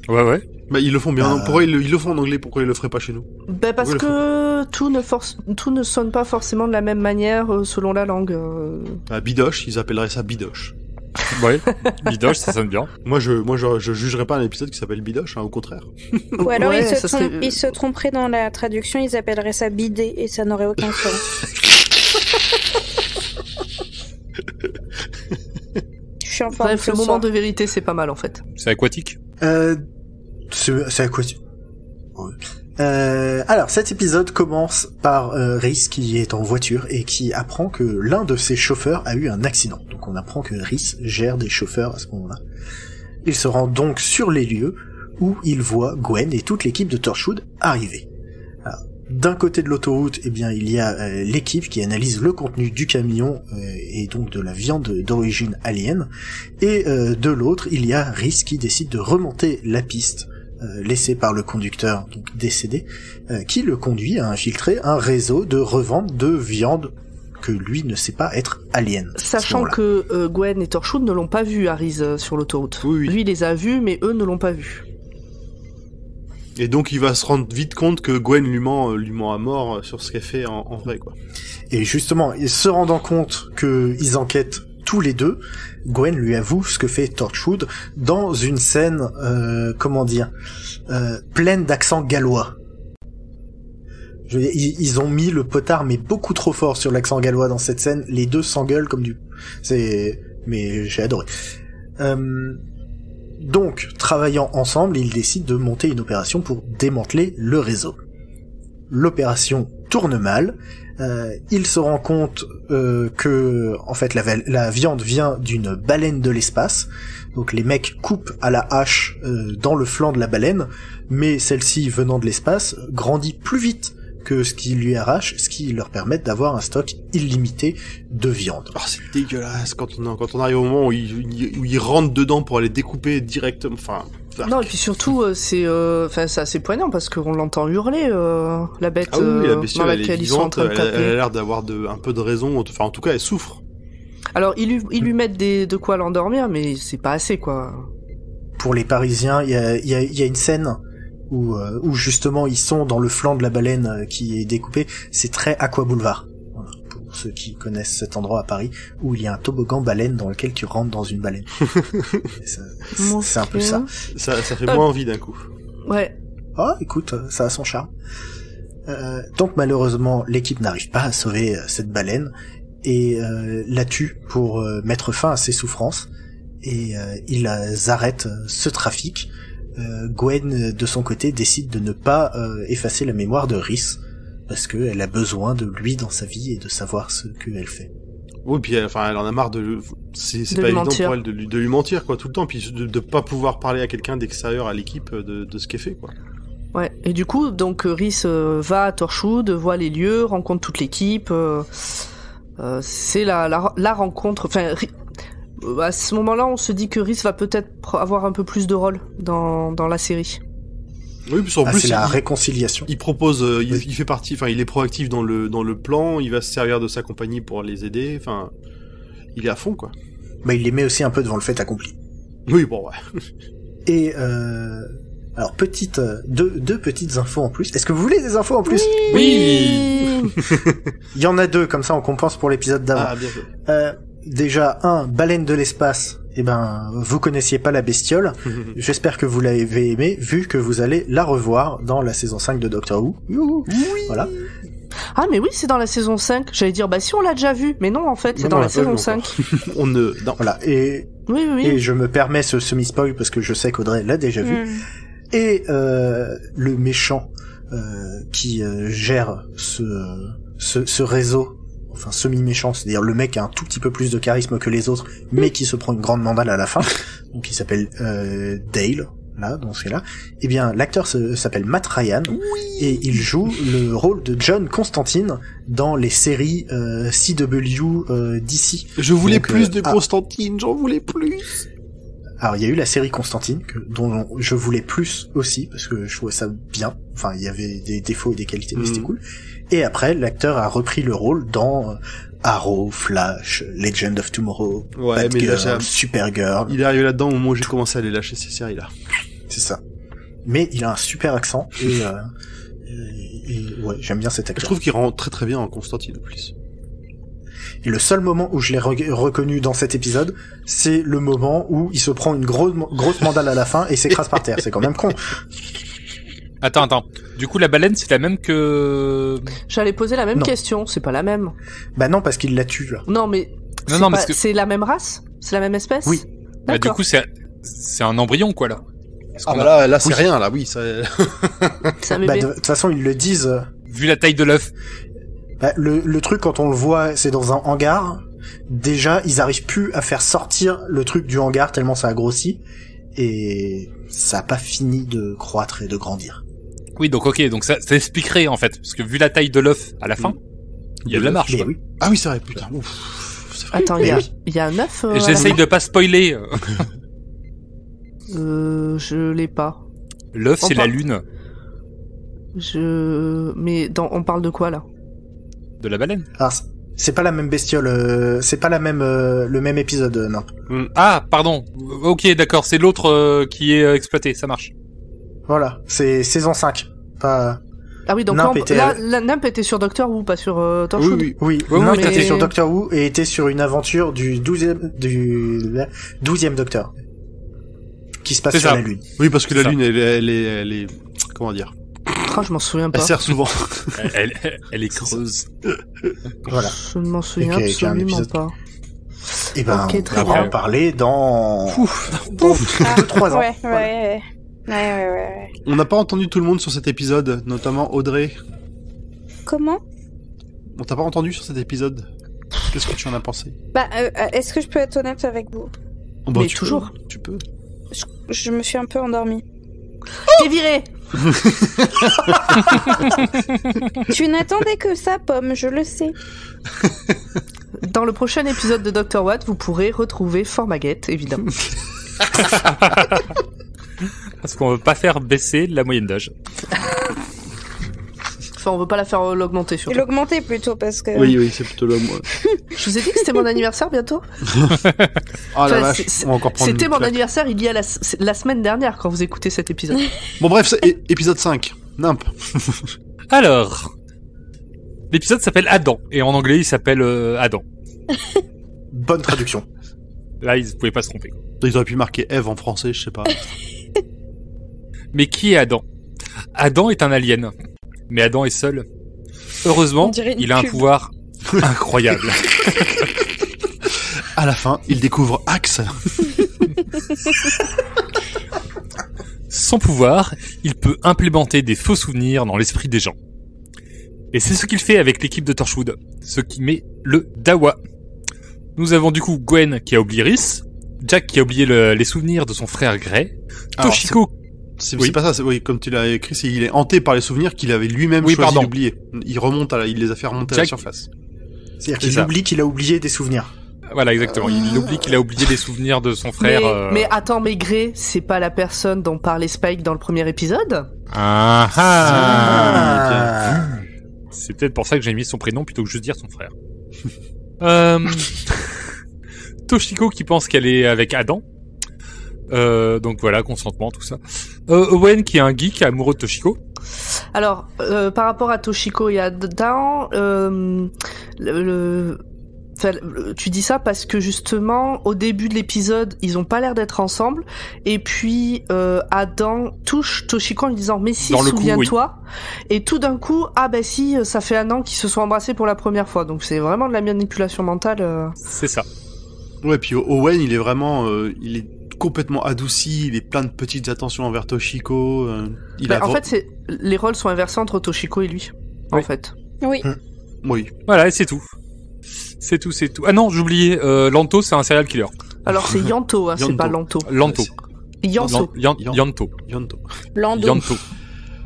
Speaker 3: Ouais.
Speaker 6: Bah ils le font bien. Pourquoi ils le font en anglais? Pourquoi ils le feraient pas chez nous?
Speaker 2: Ben parce
Speaker 6: Oui,
Speaker 2: que tout ne sonne pas forcément de la même manière selon la langue.
Speaker 6: Bidoche, ils appelleraient ça Bidoche.
Speaker 3: Ouais, Bidoche, ça sonne bien.
Speaker 6: Moi je jugerais pas un épisode qui s'appelle Bidoche, hein, au contraire.
Speaker 4: Ou alors
Speaker 2: Ouais,
Speaker 4: ils,
Speaker 2: ça serait-
Speaker 4: ils se tromperaient dans la traduction, ils appelleraient ça bidet et ça n'aurait aucun sens. Je suis en forme
Speaker 2: Bref,
Speaker 4: ce
Speaker 2: le moment
Speaker 4: soir.
Speaker 2: de vérité, c'est pas mal en fait.
Speaker 3: C'est aquatique.
Speaker 5: C'est à quoi tu... Ouais. Alors, cet épisode commence par Rhys qui est en voiture et qui apprend que l'un de ses chauffeurs a eu un accident. Donc on apprend que Rhys gère des chauffeurs à ce moment-là. Il se rend donc sur les lieux où il voit Gwen et toute l'équipe de Torchwood arriver. Alors, d'un côté de l'autoroute, eh bien, il y a l'équipe qui analyse le contenu du camion et donc de la viande d'origine alien. Et de l'autre, il y a Rhys qui décide de remonter la piste laissé par le conducteur donc décédé, qui le conduit à infiltrer un réseau de revente de viande que lui ne sait pas être alien. à ce
Speaker 2: Sachant
Speaker 5: moment-là.
Speaker 2: que Gwen et Torchwood ne l'ont pas vu, Harris, sur l'autoroute.
Speaker 6: Oui, oui.
Speaker 2: Lui, il les a vus, mais eux ne l'ont pas vu.
Speaker 6: Et donc il va se rendre vite compte que Gwen lui ment à mort sur ce qu'elle fait en vrai, quoi.
Speaker 5: Et justement, se rendant compte qu'ils enquêtent tous les deux, Gwen lui avoue ce que fait Torchwood dans une scène, pleine d'accent gallois. Je veux dire, ils ont mis le potard mais beaucoup trop fort sur l'accent gallois dans cette scène. Les deux s'engueulent comme mais j'ai adoré. Donc, travaillant ensemble, ils décident de monter une opération pour démanteler le réseau. L'opération tourne mal. Il se rend compte que en fait la viande vient d'une baleine de l'espace. Donc les mecs coupent à la hache dans le flanc de la baleine, mais celle-ci venant de l'espace grandit plus vite que ce qui lui arrache, ce qui leur permet d'avoir un stock illimité de viande.
Speaker 6: Oh, c'est dégueulasse quand on arrive au moment où ils rentrent dedans pour aller découper directement. Enfin.
Speaker 2: Non, et puis surtout, c'est assez poignant parce qu'on l'entend hurler, la bête
Speaker 6: Ah oui, la bestiole,
Speaker 2: dans
Speaker 6: elle est
Speaker 2: laquelle ils sont en
Speaker 6: vivante,
Speaker 2: train de taper.
Speaker 6: elle a l'air d'avoir un peu de raison. Enfin, en tout cas, elle souffre.
Speaker 2: Alors, ils lui mettent de quoi l'endormir, mais c'est pas assez, quoi.
Speaker 5: Pour les Parisiens, il y a une scène où justement ils sont dans le flanc de la baleine qui est découpée. C'est très Aqua Boulevard. Voilà, pour ceux qui connaissent cet endroit à Paris, où il y a un toboggan baleine dans lequel tu rentres dans une baleine. C'est un peu ça.
Speaker 6: Ça fait moins envie d'un coup.
Speaker 2: Ouais.
Speaker 5: Oh, écoute, ça a son charme. Donc malheureusement, l'équipe n'arrive pas à sauver cette baleine et la tue pour mettre fin à ses souffrances. Et ils arrêtent ce trafic. Gwen, de son côté, décide de ne pas effacer la mémoire de Rhys parce qu'elle a besoin de lui dans sa vie et de savoir ce qu'elle fait.
Speaker 6: Oui, puis elle en a marre c'est
Speaker 2: De
Speaker 6: pas
Speaker 2: lui
Speaker 6: évident
Speaker 2: mentir.
Speaker 6: pour elle de lui mentir quoi tout le temps, puis de pas pouvoir parler à quelqu'un d'extérieur à l'équipe de ce qu'elle fait quoi.
Speaker 2: Ouais. Et du coup, donc Rhys va à Torchwood, voit les lieux, rencontre toute l'équipe. C'est la rencontre. Enfin, à ce moment-là, on se dit que Rhys va peut-être avoir un peu plus de rôle dans la série.
Speaker 6: Oui, puis en plus
Speaker 5: c'est la réconciliation.
Speaker 6: il propose, il fait partie, enfin il est proactif dans le plan, il va se servir de sa compagnie pour les aider, enfin il est à fond quoi.
Speaker 5: Bah, il les met aussi un peu devant le fait accompli.
Speaker 6: Oui, bon ouais.
Speaker 5: Et alors deux petites infos en plus. Est-ce que vous voulez des infos en plus?
Speaker 3: Oui.
Speaker 5: Il y en a deux, comme ça on compense pour l'épisode d'avant.
Speaker 6: Ah bien fait.
Speaker 5: Déjà, baleine de l'espace. Eh ben, vous connaissiez pas la bestiole. J'espère que vous l'avez aimé, vu que vous allez la revoir dans la saison 5 de Doctor Who. Youhou.
Speaker 6: Oui.
Speaker 5: Voilà.
Speaker 2: Ah, mais oui, c'est dans la saison 5. J'allais dire, bah si on l'a déjà vu. Mais non, en fait, c'est
Speaker 6: Non,
Speaker 2: dans
Speaker 6: on
Speaker 2: la
Speaker 6: l'a pas
Speaker 2: saison
Speaker 6: vu
Speaker 2: 5.
Speaker 6: Non.
Speaker 5: Voilà. Et
Speaker 2: Oui.
Speaker 5: je me permets ce semi-spoil parce que je sais qu'Audrey l'a déjà vu. Et le méchant qui gère ce réseau, enfin semi-méchant, c'est-à-dire le mec a un tout petit peu plus de charisme que les autres, mais qui se prend une grande mandale à la fin, donc il s'appelle Dale, là, dans ce cas-là. Eh bien, l'acteur s'appelle Matt Ryan, et il joue le rôle de John Constantine dans les séries CW d'ici.
Speaker 6: Je voulais
Speaker 5: Donc,
Speaker 6: plus de Constantine, j'en voulais plus.
Speaker 5: Alors, il y a eu la série Constantine, dont je voulais plus aussi, parce que je trouvais ça bien. Enfin, il y avait des défauts et des qualités, mais c'était cool. Et après, l'acteur a repris le rôle dans Arrow, Flash, Legend of Tomorrow,
Speaker 6: Ouais, mais
Speaker 5: Batgirl, Supergirl.
Speaker 6: Il est arrivé là-dedans au moment où j'ai commencé à aller lâcher ces séries-là.
Speaker 5: C'est ça. Mais il a un super accent, et ouais, j'aime bien cet
Speaker 6: Je
Speaker 5: acteur.
Speaker 6: trouve qu'il rend très très bien en Constantine en plus.
Speaker 5: Et le seul moment où je l'ai reconnu dans cet épisode, c'est le moment où il se prend une grosse mandale à la fin et s'écrase par terre. C'est quand même con.
Speaker 3: Attends. Du coup, la baleine, c'est la même que...
Speaker 2: J'allais poser la même
Speaker 5: Non.
Speaker 2: question. C'est pas la même.
Speaker 5: Bah non, parce qu'il la tue, là.
Speaker 2: Non, mais.
Speaker 3: Non, parce que...
Speaker 2: C'est la même race? C'est la même espèce?
Speaker 5: Oui.
Speaker 3: Bah, du
Speaker 2: D'accord.
Speaker 3: coup, c'est un embryon, quoi, là.
Speaker 6: Ah bah là c'est rien, là, oui, ça...
Speaker 2: C'est un
Speaker 5: Bah,
Speaker 2: bébé.
Speaker 5: de toute façon, ils le disent...
Speaker 3: Vu la taille de l'œuf.
Speaker 5: Bah, le truc, quand on le voit, c'est dans un hangar. Déjà, ils arrivent plus à faire sortir le truc du hangar tellement ça a grossi. Et ça a pas fini de croître et de grandir.
Speaker 3: Oui, donc ok, donc ça expliquerait, en fait. Parce que vu la taille de l'œuf à la fin, il y a de la marche,
Speaker 5: Mais
Speaker 3: quoi.
Speaker 5: oui.
Speaker 6: Ah oui, c'est vrai, putain. Ouf, c'est vrai.
Speaker 2: Attends,
Speaker 5: Mais
Speaker 2: il
Speaker 5: oui.
Speaker 2: y a un œuf
Speaker 3: Et j'essaye de pas spoiler.
Speaker 2: Je l'ai pas.
Speaker 3: L'œuf, c'est la
Speaker 2: Enfin.
Speaker 3: lune
Speaker 2: Mais on parle de quoi, là?
Speaker 3: de la baleine.
Speaker 5: Alors, c'est pas la même bestiole, c'est pas le même épisode, non.
Speaker 3: Ah, pardon. Ok, d'accord, c'est l'autre qui est exploité, ça marche.
Speaker 5: Voilà, c'est saison 5. Pas...
Speaker 2: Ah oui, donc
Speaker 5: Nimp
Speaker 2: là,
Speaker 5: était-
Speaker 2: la Nimp était sur Doctor Who, pas sur
Speaker 6: Oui,
Speaker 2: Torchwood.
Speaker 6: oui.
Speaker 5: Oui,
Speaker 3: Oui,
Speaker 5: non,
Speaker 3: oui,
Speaker 5: mais était
Speaker 2: mais-
Speaker 5: sur Doctor Who et était sur une aventure du 12e Docteur. Qui se passe
Speaker 3: C'est
Speaker 5: sur
Speaker 3: ça.
Speaker 5: la Lune.
Speaker 6: Oui, parce que la
Speaker 3: Ça.
Speaker 6: lune, elle est, comment dire,
Speaker 2: Ah, je m'en souviens pas.
Speaker 6: elle sert souvent.
Speaker 3: Elle est creuse.
Speaker 5: Voilà.
Speaker 2: Je ne m'en souviens
Speaker 5: Et qu'il y a un
Speaker 2: absolument
Speaker 5: épisode-
Speaker 2: pas.
Speaker 5: Et ben,
Speaker 2: Ok,
Speaker 5: on
Speaker 2: très
Speaker 5: va
Speaker 3: bien.
Speaker 5: en parler dans 2-3 ans.
Speaker 4: Ouais.
Speaker 6: On n'a pas entendu tout le monde sur cet épisode, notamment Audrey.
Speaker 4: Comment?
Speaker 6: On t'a pas entendu sur cet épisode. Qu'est-ce que tu en as pensé?
Speaker 4: Est-ce que je peux être honnête avec vous?
Speaker 6: Oh, bah,
Speaker 2: Mais
Speaker 6: tu
Speaker 2: toujours.
Speaker 6: Tu peux.
Speaker 4: Je me suis un peu endormie.
Speaker 2: T'es viré.
Speaker 4: Tu n'attendais que ça, Pomme, je le sais.
Speaker 2: Dans le prochain épisode de Dr. Watt, vous pourrez retrouver Formaguette, évidemment.
Speaker 3: Parce qu'on veut pas faire baisser la moyenne d'âge.
Speaker 2: Enfin, on veut pas la faire l'augmenter,
Speaker 4: Et
Speaker 2: surtout.
Speaker 4: l'augmenter plutôt, parce que...
Speaker 6: Oui, c'est plutôt là, moi.
Speaker 2: Je vous ai dit que c'était mon anniversaire bientôt.
Speaker 6: Ah la
Speaker 2: Enfin,
Speaker 6: vache, on va encore prendre
Speaker 2: C'était
Speaker 6: une
Speaker 2: mon
Speaker 6: claque.
Speaker 2: anniversaire il y a la semaine dernière quand vous écoutez cet épisode.
Speaker 6: Bon bref, épisode 5. Nimp.
Speaker 3: Alors, l'épisode s'appelle Adam, et en anglais il s'appelle Adam.
Speaker 5: Bonne traduction.
Speaker 3: Là, ils pouvaient pas se tromper.
Speaker 6: Ils auraient pu marquer Eve en français, je sais pas.
Speaker 3: Mais qui est Adam? Adam est un alien, mais Adam est seul.
Speaker 4: On
Speaker 3: Heureusement,
Speaker 4: dirait une
Speaker 3: il a un
Speaker 4: pub.
Speaker 3: pouvoir incroyable.
Speaker 6: À la fin, il découvre Axe.
Speaker 3: Son pouvoir, il peut implémenter des faux souvenirs dans l'esprit des gens. Et c'est ce qu'il fait avec l'équipe de Torchwood, ce qui met le Dawa. Nous avons du coup Gwen qui a oublié Rhys, Jack qui a oublié les souvenirs de son frère Gray,
Speaker 6: Alors,
Speaker 3: Toshiko...
Speaker 6: C'est
Speaker 3: Oui.
Speaker 6: pas ça, oui, comme tu l'as écrit, il est hanté par les souvenirs qu'il avait lui-même
Speaker 3: Oui,
Speaker 6: choisi
Speaker 3: pardon.
Speaker 6: d'oublier. Il les a fait remonter à la
Speaker 3: Jack-
Speaker 6: surface.
Speaker 5: C'est-à-dire
Speaker 3: C'est
Speaker 5: qu'il
Speaker 3: ça.
Speaker 5: oublie qu'il a oublié des souvenirs.
Speaker 3: Voilà, exactement. Il oublie qu'il a oublié les souvenirs de son frère.
Speaker 2: Mais attends, mais Grey, c'est pas la personne dont parlait Spike dans le premier épisode?
Speaker 3: Ah,
Speaker 5: Ah.
Speaker 3: C'est peut-être pour ça que j'ai mis son prénom plutôt que juste dire son frère. Toshiko qui pense qu'elle est avec Adam. Donc voilà, consentement, tout ça. Owen qui est un geek amoureux de Toshiko.
Speaker 2: Alors, par rapport à Toshiko et Adam, tu dis ça parce que justement, au début de l'épisode, ils ont pas l'air d'être ensemble. Et puis, Adam touche Toshiko en lui disant « Mais si,
Speaker 3: Dans le coup,
Speaker 2: souviens-toi ». Et tout d'un coup, ah bah si, ça fait 1 an qu'ils se sont embrassés pour la première fois. Donc c'est vraiment de la manipulation mentale.
Speaker 3: C'est ça.
Speaker 6: Ouais, puis Owen, il est vraiment, il est complètement adouci, il est plein de petites attentions envers Toshiko.
Speaker 2: En fait, les rôles sont inversés entre Toshiko et lui. En
Speaker 3: Oui.
Speaker 2: fait.
Speaker 4: Oui.
Speaker 6: Oui.
Speaker 3: Voilà, et c'est tout. C'est tout. Ah non, j'ai oublié. Lanto, c'est un serial killer.
Speaker 2: Alors c'est Yanto, hein, c'est
Speaker 6: Yanto.
Speaker 2: pas Lanto.
Speaker 3: Lanto.
Speaker 2: Yanto.
Speaker 3: Yanto.
Speaker 6: Yanto.
Speaker 4: Lando.
Speaker 3: Yanto.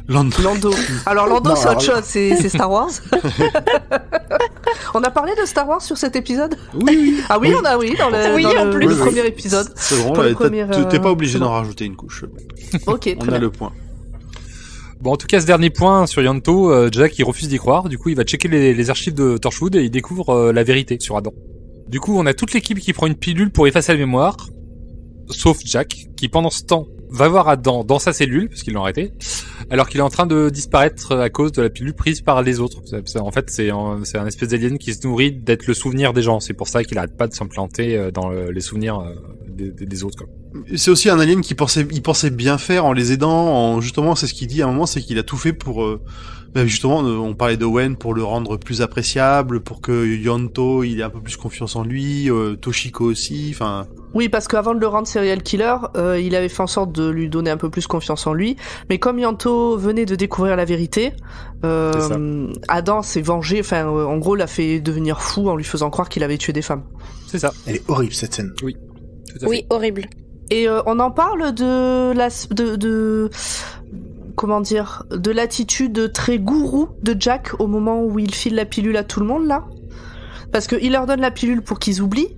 Speaker 2: Lando. Alors Lando,
Speaker 5: Non,
Speaker 2: c'est autre
Speaker 5: alors-
Speaker 2: chose, c'est Star Wars. On a parlé de Star Wars sur cet épisode?
Speaker 6: Oui.
Speaker 2: Ah oui, on a, oui, dans le,
Speaker 4: Oui,
Speaker 2: dans
Speaker 4: en
Speaker 2: le,
Speaker 4: plus.
Speaker 2: le
Speaker 6: Oui,
Speaker 2: premier épisode.
Speaker 6: C'est bon,
Speaker 2: Pour le
Speaker 6: là,
Speaker 2: premier,
Speaker 6: t'es pas obligé
Speaker 2: c'est
Speaker 6: d'en
Speaker 2: bon.
Speaker 6: rajouter une couche.
Speaker 2: Ok,
Speaker 6: On
Speaker 2: très
Speaker 6: a
Speaker 2: bien.
Speaker 6: le point.
Speaker 3: Bon, en tout cas, ce dernier point sur Yanto, Jack, il refuse d'y croire. Du coup, il va checker les archives de Torchwood et il découvre la vérité sur Adam. Du coup, on a toute l'équipe qui prend une pilule pour effacer la mémoire, sauf Jack, qui pendant ce temps va voir Adam dans sa cellule, parce qu'ils l'ont arrêté, alors qu'il est en train de disparaître à cause de la pilule prise par les autres. En fait, c'est un espèce d'alien qui se nourrit d'être le souvenir des gens. C'est pour ça qu'il arrête pas de s'implanter dans les souvenirs des autres, quoi.
Speaker 6: C'est aussi un alien qui pensait bien faire en les aidant. Justement, c'est ce qu'il dit à un moment, c'est qu'il a tout fait pour. Justement, on parlait d'Owen pour le rendre plus appréciable, pour que Yanto il ait un peu plus confiance en lui, Toshiko aussi. Enfin.
Speaker 2: Oui, parce qu'avant de le rendre serial killer, il avait fait en sorte de lui donner un peu plus confiance en lui. Mais comme Yanto venait de découvrir la vérité,
Speaker 3: ça.
Speaker 2: Adam s'est vengé. Enfin, en gros, l'a fait devenir fou en lui faisant croire qu'il avait tué des femmes.
Speaker 3: C'est ça.
Speaker 5: Elle est horrible cette scène.
Speaker 3: Tout à fait.
Speaker 4: Oui, horrible.
Speaker 2: Et on en parle de comment dire, de l'attitude très gourou de Jack au moment où il file la pilule à tout le monde là, parce que il leur donne la pilule pour qu'ils oublient.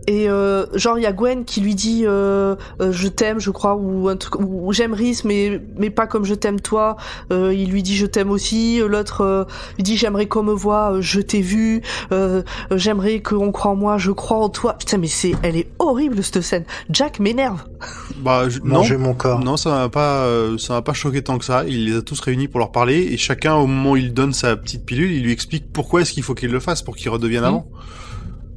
Speaker 2: Et genre il y a Gwen qui lui dit je t'aime, je crois, ou un truc, ou j'aime Rhys mais pas comme je t'aime toi. Il lui dit je t'aime aussi. L'autre lui dit j'aimerais qu'on me voie, je t'ai vu. J'aimerais qu'on croie en moi, je crois en toi. Putain mais elle est horrible cette scène. Jack m'énerve.
Speaker 6: Bah non.
Speaker 5: Manger mon corps.
Speaker 6: Non, ça m'a pas choqué tant que ça. Il les a tous réunis pour leur parler et chacun, au moment où il donne sa petite pilule, il lui explique pourquoi est-ce qu'il faut qu'il le fasse pour qu'il redevienne avant.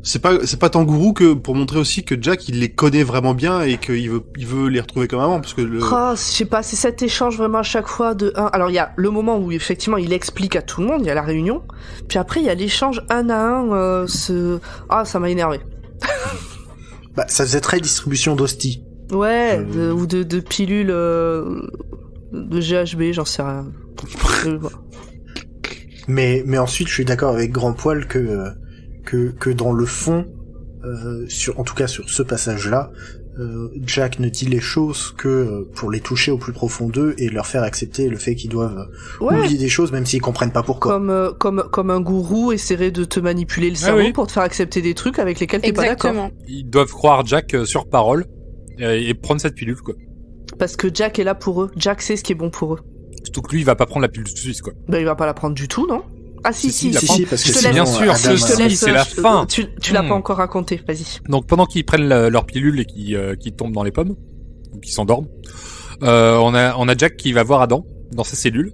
Speaker 6: C'est pas tant gourou que pour montrer aussi que Jack il les connaît vraiment bien et qu'il veut les retrouver comme avant parce que
Speaker 2: Je sais pas, c'est cet échange vraiment à chaque fois de un. Alors il y a le moment où effectivement il explique à tout le monde, il y a la réunion, puis après il y a l'échange un à un. Ça m'a énervé.
Speaker 5: Bah, ça faisait très distribution d'hosties.
Speaker 2: Ouais, ou de pilules de GHB, j'en sais rien.
Speaker 5: Mais ensuite, je suis d'accord avec Grand Poil que dans le fond, en tout cas sur ce passage-là, Jack ne dit les choses que pour les toucher au plus profond d'eux et leur faire accepter le fait qu'ils doivent oublier des choses même s'ils comprennent pas pourquoi.
Speaker 2: Comme un gourou essaierait de te manipuler le cerveau pour te faire accepter des trucs avec lesquels t'es pas d'accord.
Speaker 3: Ils doivent croire Jack sur parole et prendre cette pilule, quoi.
Speaker 2: Parce que Jack est là pour eux. Jack sait ce qui est bon pour eux.
Speaker 3: Surtout que lui, il va pas prendre la pilule tout de suite, quoi.
Speaker 2: Bah, il va pas la prendre du tout, non? Ah si,
Speaker 5: parce que
Speaker 3: bien sûr, c'est la fin.
Speaker 2: Tu l'as pas encore raconté, vas-y.
Speaker 3: Donc pendant qu'ils prennent leur pilule et qu'ils tombent dans les pommes, ou qu'ils s'endorment, on a Jack qui va voir Adam dans sa cellule,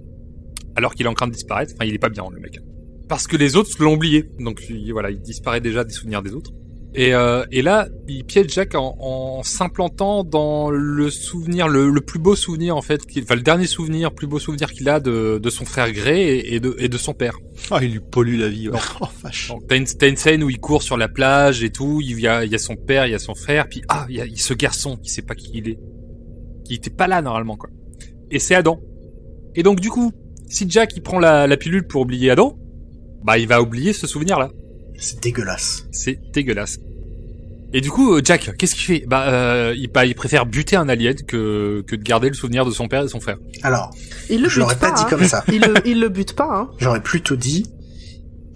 Speaker 3: alors qu'il est en train de disparaître. Enfin, il est pas bien, le mec. Parce que les autres l'ont oublié. Donc voilà, il disparaît déjà des souvenirs des autres. Et là, il piège Jack en s'implantant dans le souvenir, le plus beau souvenir en fait, le dernier souvenir, plus beau souvenir qu'il a de son frère Gray et de son père.
Speaker 6: Ah, il lui pollue la vie. Ouais. Oh, vache.
Speaker 3: Donc t'as une scène où il court sur la plage et tout. Il y a son père, il y a son frère, puis il y a ce garçon qui sait pas qui il est, qui était pas là normalement quoi. Et c'est Adam. Et donc du coup, si Jack il prend la pilule pour oublier Adam, bah il va oublier ce souvenir là.
Speaker 5: C'est dégueulasse.
Speaker 3: C'est dégueulasse. Et du coup, Jack, qu'est-ce qu'il fait? Il préfère buter un alien que de garder le souvenir de son père et de son frère.
Speaker 5: Alors,
Speaker 2: je l'aurais
Speaker 5: pas dit comme ça.
Speaker 2: Il le bute pas, hein.
Speaker 5: J'aurais plutôt dit,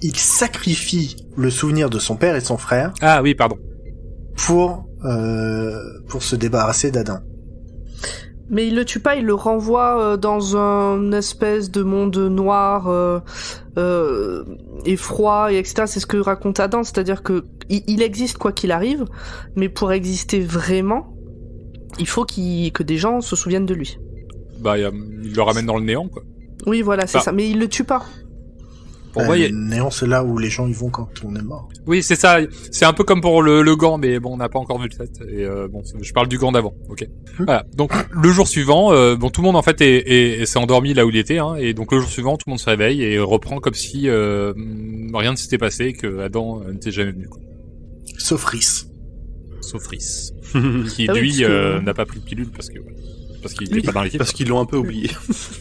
Speaker 5: il sacrifie le souvenir de son père et de son frère.
Speaker 3: Ah oui, pardon.
Speaker 5: Pour se débarrasser d'Adam.
Speaker 2: Mais il le tue pas, il le renvoie dans un espèce de monde noir et froid et etc. C'est ce que raconte Adam, c'est-à-dire que il existe quoi qu'il arrive, mais pour exister vraiment, il faut que des gens se souviennent de lui.
Speaker 3: Bah, il le ramène dans le néant, quoi.
Speaker 2: Oui, voilà, c'est ça. Mais il le tue pas.
Speaker 5: Le néant, c'est là où les gens y vont quand on est mort.
Speaker 3: Oui, c'est ça. C'est un peu comme pour le gant, mais bon, on n'a pas encore vu le fait. Et je parle du gant d'avant. Ok. Voilà. Donc le jour suivant, tout le monde en fait s'est endormi là où il était, hein, et donc le jour suivant, tout le monde se réveille et reprend comme si rien ne s'était passé, et que Adam n'était jamais venu, quoi.
Speaker 5: Sauf Rhys,
Speaker 3: qui lui n'a pas pris de pilule parce qu'il n'est pas dans l'équipe.
Speaker 6: Parce qu'ils l'ont un peu oublié.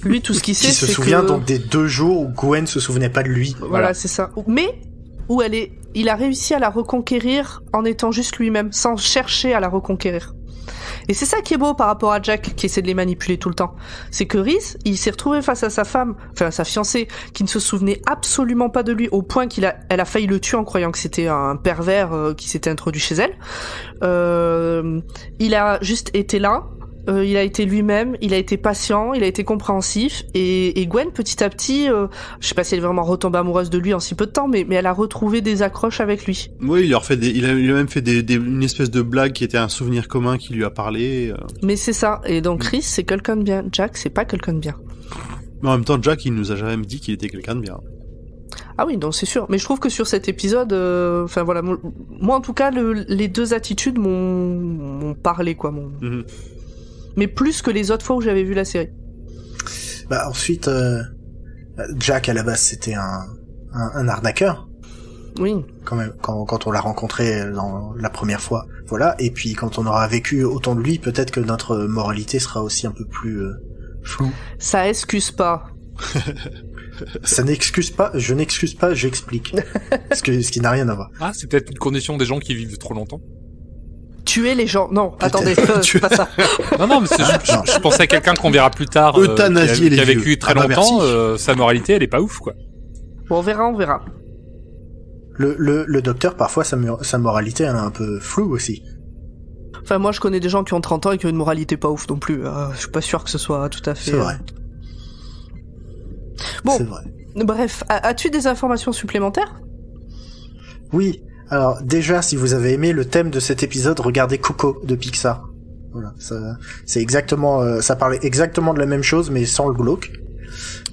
Speaker 2: Lui, tout ce qu'il sait, c'est
Speaker 5: se souvient donc des 2 jours où Gwen se souvenait pas de lui.
Speaker 2: Voilà, c'est ça. Mais où il a réussi à la reconquérir en étant juste lui-même, sans chercher à la reconquérir. Et c'est ça qui est beau par rapport à Jack, qui essaie de les manipuler tout le temps. C'est que Rhys, il s'est retrouvé face à sa femme, enfin sa fiancée, qui ne se souvenait absolument pas de lui, au point elle a failli le tuer en croyant que c'était un pervers qui s'était introduit chez elle. Il a juste été là. Il a été lui-même, il a été patient, il a été compréhensif, et Gwen, petit à petit, je sais pas si elle est vraiment retombée amoureuse de lui en si peu de temps, mais elle a retrouvé des accroches avec lui.
Speaker 6: Oui, il a même fait une espèce de blague qui était un souvenir commun qui lui a parlé.
Speaker 2: Mais c'est ça, et donc Rhys, c'est quelqu'un de bien, Jack, c'est pas quelqu'un de bien.
Speaker 6: Mais en même temps, Jack, il nous a jamais dit qu'il était quelqu'un de bien.
Speaker 2: Ah oui, donc c'est sûr. Mais je trouve que sur cet épisode, moi en tout cas, les 2 attitudes m'ont parlé, quoi. Mais plus que les autres fois où j'avais vu la série.
Speaker 5: Bah ensuite, Jack à la base c'était un arnaqueur.
Speaker 2: Oui.
Speaker 5: Quand même, quand on l'a rencontré la première fois, voilà. Et puis quand on aura vécu autant de lui, peut-être que notre moralité sera aussi un peu plus floue.
Speaker 2: Ça excuse pas.
Speaker 5: Ça n'excuse pas. Je n'excuse pas. J'explique. ce qui n'a rien à voir.
Speaker 3: Ah, c'est peut-être une condition des gens qui vivent trop longtemps.
Speaker 2: Tuer les gens. Non, attendez, c'est pas ça.
Speaker 3: Non, mais je pensais à quelqu'un qu'on verra plus tard, qui a vécu très longtemps, sa moralité, elle est pas ouf, quoi.
Speaker 2: Bon, on verra.
Speaker 5: Le docteur, parfois, sa moralité, elle est un peu floue aussi.
Speaker 2: Enfin, moi, je connais des gens qui ont 30 ans et qui ont une moralité pas ouf non plus. Je suis pas sûr que ce soit tout à fait...
Speaker 5: C'est vrai.
Speaker 2: Bon,
Speaker 5: c'est vrai.
Speaker 2: Bref, as-tu des informations supplémentaires?
Speaker 5: Oui. Alors déjà, si vous avez aimé le thème de cet épisode, regardez Coco de Pixar. Voilà, c'est exactement, ça parlait exactement de la même chose, mais sans le glauque.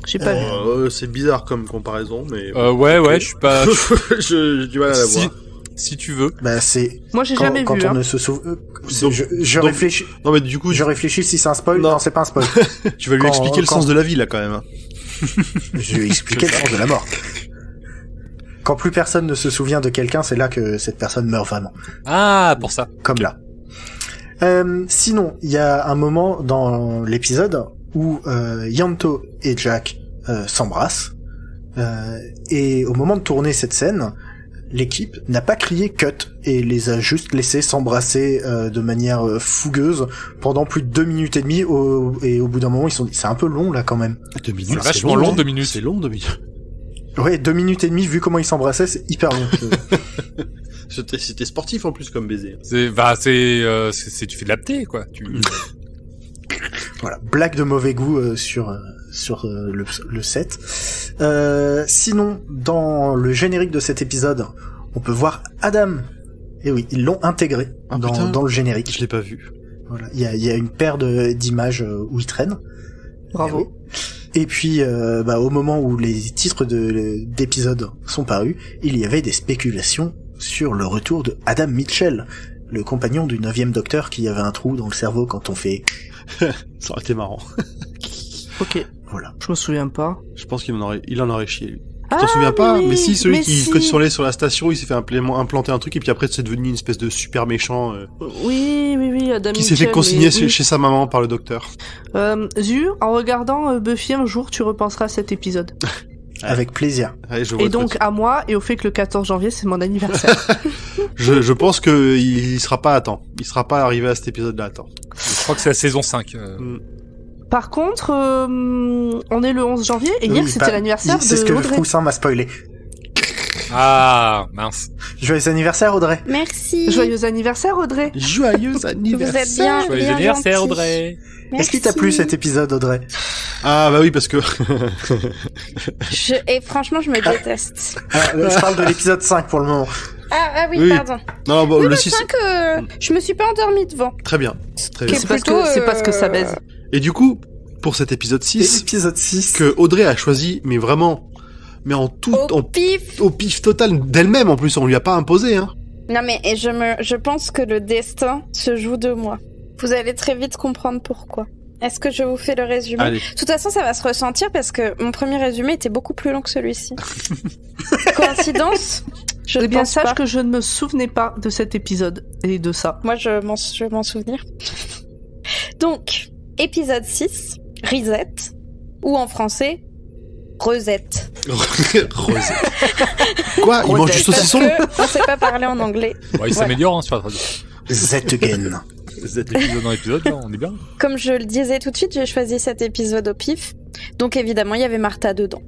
Speaker 2: J'ai pas vu.
Speaker 6: C'est bizarre comme comparaison, mais.
Speaker 3: Ouais, je suis pas.
Speaker 6: J'ai du mal à la voir.
Speaker 3: Si tu veux.
Speaker 5: Bah c'est.
Speaker 2: Moi j'ai jamais vu.
Speaker 5: Quand on ne se souvient. Je réfléchis.
Speaker 6: Non mais du coup.
Speaker 5: Je réfléchis si c'est un spoil. Non, c'est pas un spoil.
Speaker 6: Tu vas lui expliquer le sens de la vie là quand même.
Speaker 5: Je vais lui expliquer le sens de la mort. Quand plus personne ne se souvient de quelqu'un, c'est là que cette personne meurt vraiment.
Speaker 3: Ah, pour ça.
Speaker 5: Comme là. Sinon, il y a un moment dans l'épisode où Ianto et Jack s'embrassent Et au moment de tourner cette scène, l'équipe n'a pas crié cut et les a juste laissés s'embrasser de manière fougueuse pendant plus de 2 minutes et demie et au bout d'un moment ils se sont dit c'est un peu long là quand même.
Speaker 6: 2 minutes,
Speaker 3: C'est vachement long, 2 minutes.
Speaker 6: C'est long 2 minutes.
Speaker 5: Ouais, 2 minutes et demie vu comment ils s'embrassaient, c'est hyper long.
Speaker 6: C'était sportif en plus comme baiser.
Speaker 3: Tu fais de l'apté, quoi.
Speaker 5: Voilà, blague de mauvais goût sur le set. Sinon, dans le générique de cet épisode, on peut voir Adam. Et oui, ils l'ont intégré dans le générique.
Speaker 6: Je l'ai pas vu.
Speaker 5: Voilà, il y a une paire d'images où il traîne.
Speaker 2: Bravo.
Speaker 5: Et, oui. Et puis, au moment où les titres d'épisodes sont parus, il y avait des spéculations sur le retour de Adam Mitchell, le compagnon du 9e docteur qui avait un trou dans le cerveau quand on fait...
Speaker 6: Ça aurait été marrant.
Speaker 2: Ok.
Speaker 5: Voilà.
Speaker 2: Je me souviens pas.
Speaker 6: Je pense qu'il en aurait chié, lui. Tu t'en souviens pas?
Speaker 2: Oui,
Speaker 6: mais si, celui qui,
Speaker 2: si.
Speaker 6: quand ils sont allés sur la station, il s'est fait implanter un truc, et puis après, c'est devenu une espèce de super méchant,
Speaker 2: Oui, Adam
Speaker 6: qui s'est fait
Speaker 2: Mitchell,
Speaker 6: consigner
Speaker 2: mais
Speaker 6: chez sa maman par le docteur.
Speaker 2: Zu, en regardant Buffy un jour, tu repenseras à cet épisode.
Speaker 5: Avec plaisir.
Speaker 6: Ouais, je vois
Speaker 2: Et
Speaker 6: très
Speaker 2: donc
Speaker 6: bien.
Speaker 2: à moi, et au fait que le 14 janvier, c'est mon anniversaire.
Speaker 6: Je pense que il sera pas à temps. Il sera pas arrivé à cet épisode-là à temps.
Speaker 3: Je crois que c'est la saison 5.
Speaker 2: Par contre, on est le 11 janvier, et hier,
Speaker 5: Oui,
Speaker 2: c'était l'anniversaire de
Speaker 5: C'est ce que le
Speaker 2: Audrey.
Speaker 5: Froussin m'a spoilé.
Speaker 3: Ah, mince.
Speaker 5: Joyeux anniversaire, Audrey.
Speaker 4: Merci.
Speaker 2: Joyeux anniversaire, Audrey.
Speaker 6: Joyeux
Speaker 4: Vous
Speaker 6: anniversaire.
Speaker 4: êtes bien.
Speaker 3: Joyeux
Speaker 4: bien
Speaker 3: anniversaire,
Speaker 4: gentil.
Speaker 3: Audrey.
Speaker 5: Est-ce qu'il t'a plu cet épisode, Audrey?
Speaker 6: Ah, bah oui, parce que...
Speaker 4: Et franchement, je me déteste.
Speaker 5: Je parle de l'épisode 5 pour le moment.
Speaker 4: Ah oui,
Speaker 6: Oui.
Speaker 4: pardon.
Speaker 6: Non, bon,
Speaker 4: Oui,
Speaker 6: le
Speaker 4: le
Speaker 6: 6...
Speaker 4: 5, je me suis pas endormie devant.
Speaker 6: Très bien. Très bien.
Speaker 4: Qu'est-
Speaker 2: C'est parce
Speaker 4: plutôt,
Speaker 2: que c'est parce que ça baise.
Speaker 6: Et du coup, pour cet épisode 6,
Speaker 5: Épisode 6.
Speaker 6: que Audrey a choisi, mais vraiment... Mais en tout...
Speaker 4: Au pif.
Speaker 6: Au pif total d'elle-même, en plus, on lui a pas imposé, hein.
Speaker 4: Non mais je pense que le destin se joue de moi. Vous allez très vite comprendre pourquoi. Est-ce que je vous fais le résumé?
Speaker 6: Allez.
Speaker 4: De toute façon, ça va se ressentir parce que mon premier résumé était beaucoup plus long que celui-ci. Coïncidence? Je
Speaker 2: Eh bien,
Speaker 4: pense
Speaker 2: sache
Speaker 4: pas.
Speaker 2: que je ne me souvenais pas de cet épisode et de ça.
Speaker 4: Moi, je vais m'en souvenir. Donc, épisode 6, Risette, ou en français, Rosette.
Speaker 6: Rose. Quoi? Il mange du
Speaker 2: Rosette.
Speaker 6: saucisson?
Speaker 4: Parce que on sait pas parler en anglais.
Speaker 3: Bon, il s'améliore, hein, sur la traduction.
Speaker 5: Z-Again.
Speaker 3: D'épisode en épisode, là, on est bien.
Speaker 4: Comme je le disais tout de suite, j'ai choisi cet épisode au pif. Donc évidemment, il y avait Martha dedans.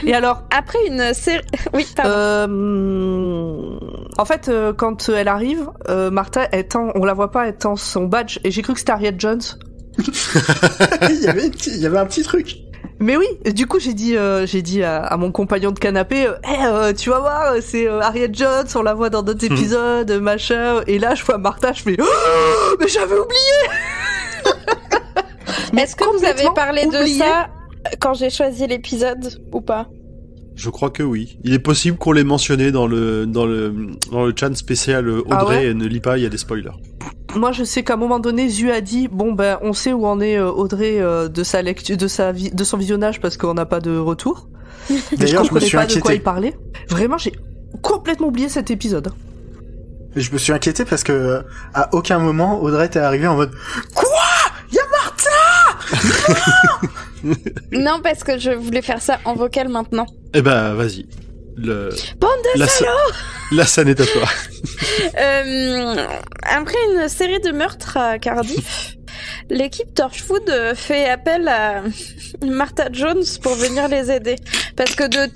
Speaker 2: Et alors,
Speaker 4: Après une série... Oui, pardon.
Speaker 2: en fait, quand elle arrive, Martha on la voit pas, elle tend son badge, et j'ai cru que c'était Harriet Jones.
Speaker 5: il y avait un petit truc.
Speaker 2: Mais oui, du coup j'ai dit à mon compagnon de canapé, tu vas voir, c'est Harriet Jones, on la voit dans d'autres épisodes, machin. Et là je vois Martha, je fais, oh, mais j'avais oublié.
Speaker 4: Est-ce que vous avez
Speaker 2: complètement
Speaker 4: parlé
Speaker 2: oublié.
Speaker 4: de ça quand j'ai choisi l'épisode ou pas?
Speaker 6: Je crois que oui. Il est possible qu'on l'ait mentionné dans le chat spécial Audrey
Speaker 2: Ah ouais
Speaker 6: ne lit pas, il y a des spoilers.
Speaker 2: Moi je sais qu'à un moment donné, Zu a dit, bon ben on sait où en est Audrey de sa lecture, de son visionnage parce qu'on n'a pas de retour. Et je
Speaker 5: D'ailleurs, je me
Speaker 2: comprenais
Speaker 5: suis
Speaker 2: pas de quoi
Speaker 5: inquiété.
Speaker 2: il parlait. Vraiment, j'ai complètement oublié cet épisode.
Speaker 5: Je me suis inquiété parce que à aucun moment Audrey t'est arrivée en mode quoi? Y a Martha?
Speaker 4: Non, parce que je voulais faire ça en vocal maintenant.
Speaker 6: Eh ben, vas-y.
Speaker 4: Bande de
Speaker 6: La scène est à toi.
Speaker 4: Après une série de meurtres à Cardiff, l'équipe Torchwood fait appel à Martha Jones pour venir les aider. Parce que de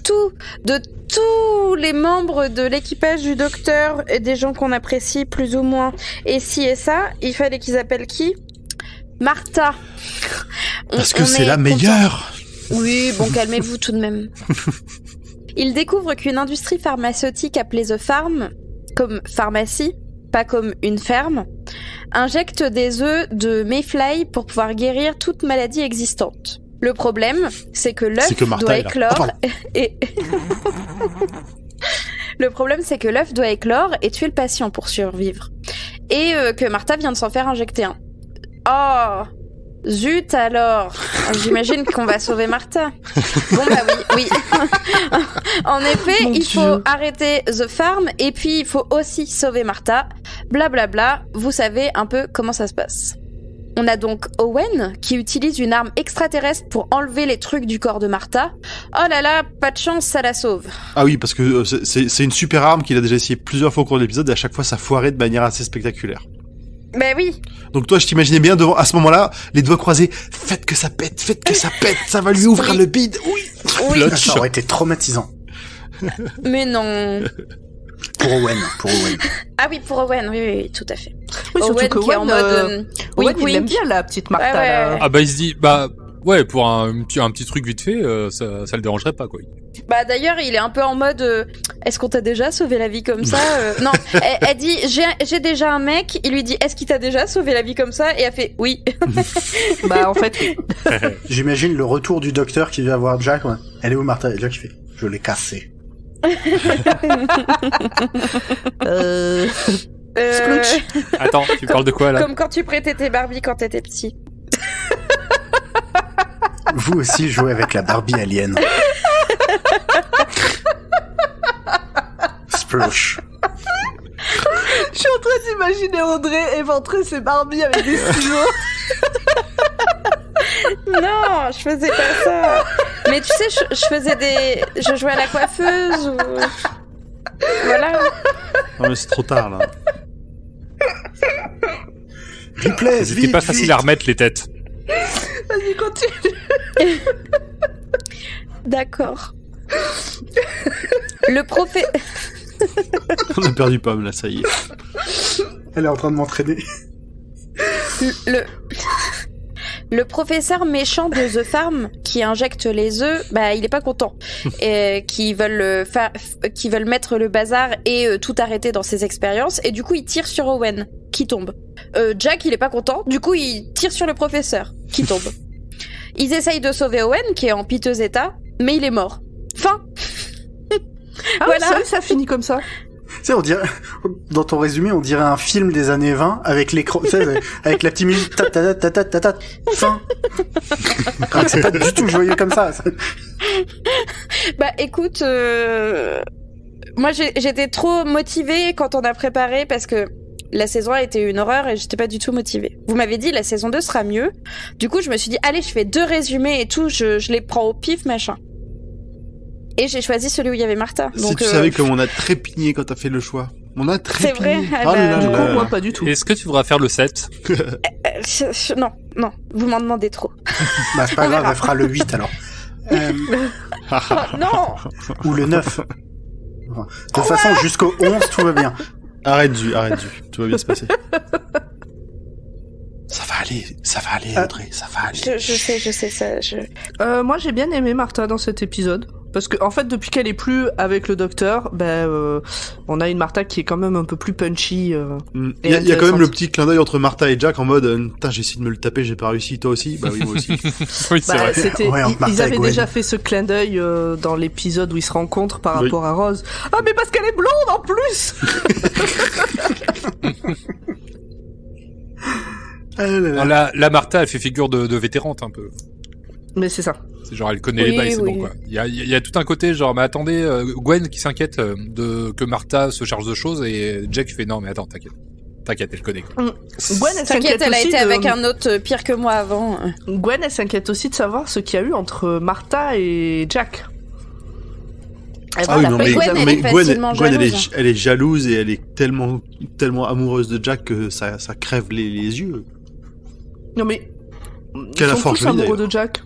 Speaker 4: tous les membres de l'équipage du docteur et des gens qu'on apprécie plus ou moins, et ci et ça, il fallait qu'ils appellent qui? Martha.
Speaker 6: Parce que
Speaker 4: On
Speaker 6: c'est
Speaker 4: est
Speaker 6: la
Speaker 4: content.
Speaker 6: meilleure.
Speaker 4: Oui, bon, calmez-vous tout de même. Il découvre qu'une industrie pharmaceutique appelée The Farm, comme pharmacie, pas comme une ferme, injecte des œufs de Mayfly pour pouvoir guérir toute maladie existante. Le problème, c'est que l'œuf
Speaker 6: C'est que Martha
Speaker 4: doit
Speaker 6: est là.
Speaker 4: éclore
Speaker 6: Ah, pardon.
Speaker 4: et... Le problème, c'est que l'œuf doit éclore et tuer le patient pour survivre. Et que Martha vient de s'en faire injecter un. Oh, zut alors. J'imagine qu'on va sauver Martha. Bon bah oui. En effet,
Speaker 2: Mon
Speaker 4: il
Speaker 2: Dieu.
Speaker 4: faut arrêter The Farm et puis il faut aussi sauver Martha. Blablabla, vous savez un peu comment ça se passe. On a donc Owen qui utilise une arme extraterrestre pour enlever les trucs du corps de Martha. Oh là là, pas de chance, ça la sauve.
Speaker 6: Ah oui, parce que c'est une super arme qu'il a déjà essayé plusieurs fois au cours de l'épisode et à chaque fois ça foirait de manière assez spectaculaire.
Speaker 4: Ben oui.
Speaker 6: Donc toi, je t'imaginais bien devant, à ce moment-là, les doigts croisés, faites que ça pète, ça va lui ouvrir le bide, oui.
Speaker 5: Ça aurait été traumatisant.
Speaker 4: Mais non.
Speaker 5: Pour Owen.
Speaker 4: Ah oui, pour Owen, oui, tout à fait.
Speaker 2: Oui, surtout que
Speaker 4: qui est en mode...
Speaker 2: Owen, il aime bien la petite Martha.
Speaker 4: Ouais.
Speaker 2: Là.
Speaker 3: Ah bah il se dit, ouais, pour un petit truc vite fait, ça le dérangerait pas, quoi.
Speaker 4: Bah d'ailleurs, il est un peu en mode est-ce qu'on t'a déjà sauvé la vie comme ça Non, elle dit j'ai déjà un mec, il lui dit est-ce qu'il t'a déjà sauvé la vie comme ça et elle fait oui.
Speaker 2: Bah en fait,
Speaker 5: J'imagine le retour du docteur qui vient voir Jack. Ouais. Elle est où Martha? Et Jack qui fait je l'ai cassé.
Speaker 2: Splooch.
Speaker 3: Attends, tu parles de quoi là?
Speaker 4: Comme quand tu prêtais tes Barbie quand t'étais petit.
Speaker 5: Vous aussi jouez avec la Barbie alien. Splosh.
Speaker 2: Je suis en train d'imaginer Audrey éventrer ses Barbies avec des ciseaux.
Speaker 4: Non, je faisais pas ça. Mais tu sais, je jouais à la coiffeuse ou... Voilà.
Speaker 6: Non mais c'est trop tard, là.
Speaker 5: Replay,
Speaker 3: C'était pas facile à remettre les têtes.
Speaker 2: Vas-y, continue.
Speaker 4: D'accord. Le prophète...
Speaker 6: On a perdu Pomme, là, ça y est.
Speaker 5: Elle est en train de m'entraîner.
Speaker 4: Le professeur méchant de The Farm qui injecte les œufs, bah il est pas content, et qui veulent mettre le bazar et tout arrêter dans ses expériences, et du coup il tire sur Owen qui tombe. Jack il est pas content, du coup il tire sur le professeur qui tombe. Ils essayent de sauver Owen qui est en piteux état, mais il est mort. Fin.
Speaker 2: Ah
Speaker 4: Voilà.
Speaker 2: oui, ça finit comme ça.
Speaker 5: Tu sais, on dirait, dans ton résumé, on dirait un film des années 20 avec l'écran, tu sais, avec la petite musique, ta, fin. C'est pas du tout joyeux comme ça.
Speaker 4: Bah écoute, moi j'étais trop motivée quand on a préparé parce que la saison 1 était une horreur et j'étais pas du tout motivée. Vous m'avez dit la saison 2 sera mieux. Du coup, je me suis dit allez, je fais 2 résumés et tout, je les prends au pif, machin. Et j'ai choisi celui où il y avait Martha.
Speaker 6: Si
Speaker 4: Donc,
Speaker 6: tu savais comme on a trépigné quand t'as fait le choix. On a trépigné.
Speaker 4: C'est vrai.
Speaker 6: Oh là
Speaker 2: Du
Speaker 6: là
Speaker 2: coup,
Speaker 6: là.
Speaker 2: moi, pas du tout.
Speaker 3: Est-ce que tu voudras faire le 7?
Speaker 4: non, vous m'en demandez trop.
Speaker 5: Bah, c'est pas grave, elle fera le 8 alors.
Speaker 4: Oh, non.
Speaker 5: Ou le 9. De toute façon, jusqu'au 11, tout va bien.
Speaker 6: Arrête du. Tout va bien se passer. Ça va aller, Audrey, ça va aller.
Speaker 4: Je sais ça.
Speaker 2: Moi, j'ai bien aimé Martha dans cet épisode. Parce que, en fait, depuis qu'elle est plus avec le docteur, on a une Martha qui est quand même un peu plus punchy.
Speaker 6: Il y a quand même le petit clin d'œil entre Martha et Jack en mode, putain, j'ai essayé de me le taper, j'ai pas réussi, toi aussi? Bah oui, moi aussi.
Speaker 3: Oui, c'est vrai.
Speaker 5: Ouais, entre
Speaker 2: ils
Speaker 5: Martha et
Speaker 2: avaient
Speaker 5: Gwen.
Speaker 2: déjà fait ce clin d'œil dans l'épisode où ils se rencontrent par rapport à Rose. Ah, mais parce qu'elle est blonde en plus.
Speaker 3: Non, la Martha, elle fait figure de vétérante un peu.
Speaker 2: Mais c'est ça.
Speaker 3: C'est genre, elle connaît les bails, c'est bon, quoi. Il y a tout un côté, genre, mais attendez, Gwen qui s'inquiète que Martha se charge de choses et Jack fait non, mais attends, t'inquiète, elle connaît, quoi.
Speaker 2: Gwen, elle
Speaker 4: T'inquiète,
Speaker 2: s'inquiète
Speaker 4: elle a
Speaker 2: aussi
Speaker 4: été avec un autre pire que moi avant.
Speaker 2: Gwen, elle s'inquiète aussi de savoir ce qu'il y a eu entre Martha et Jack.
Speaker 6: Ah oui, non, mais
Speaker 4: Gwen, elle est facilement jalouse.
Speaker 6: elle est jalouse et elle est tellement amoureuse de Jack que ça crève les yeux.
Speaker 2: Non mais...
Speaker 6: Qu'elle a
Speaker 2: Ils sont
Speaker 6: fort
Speaker 2: tous
Speaker 6: jolie,
Speaker 2: amoureux
Speaker 6: d'ailleurs.
Speaker 2: de Jack.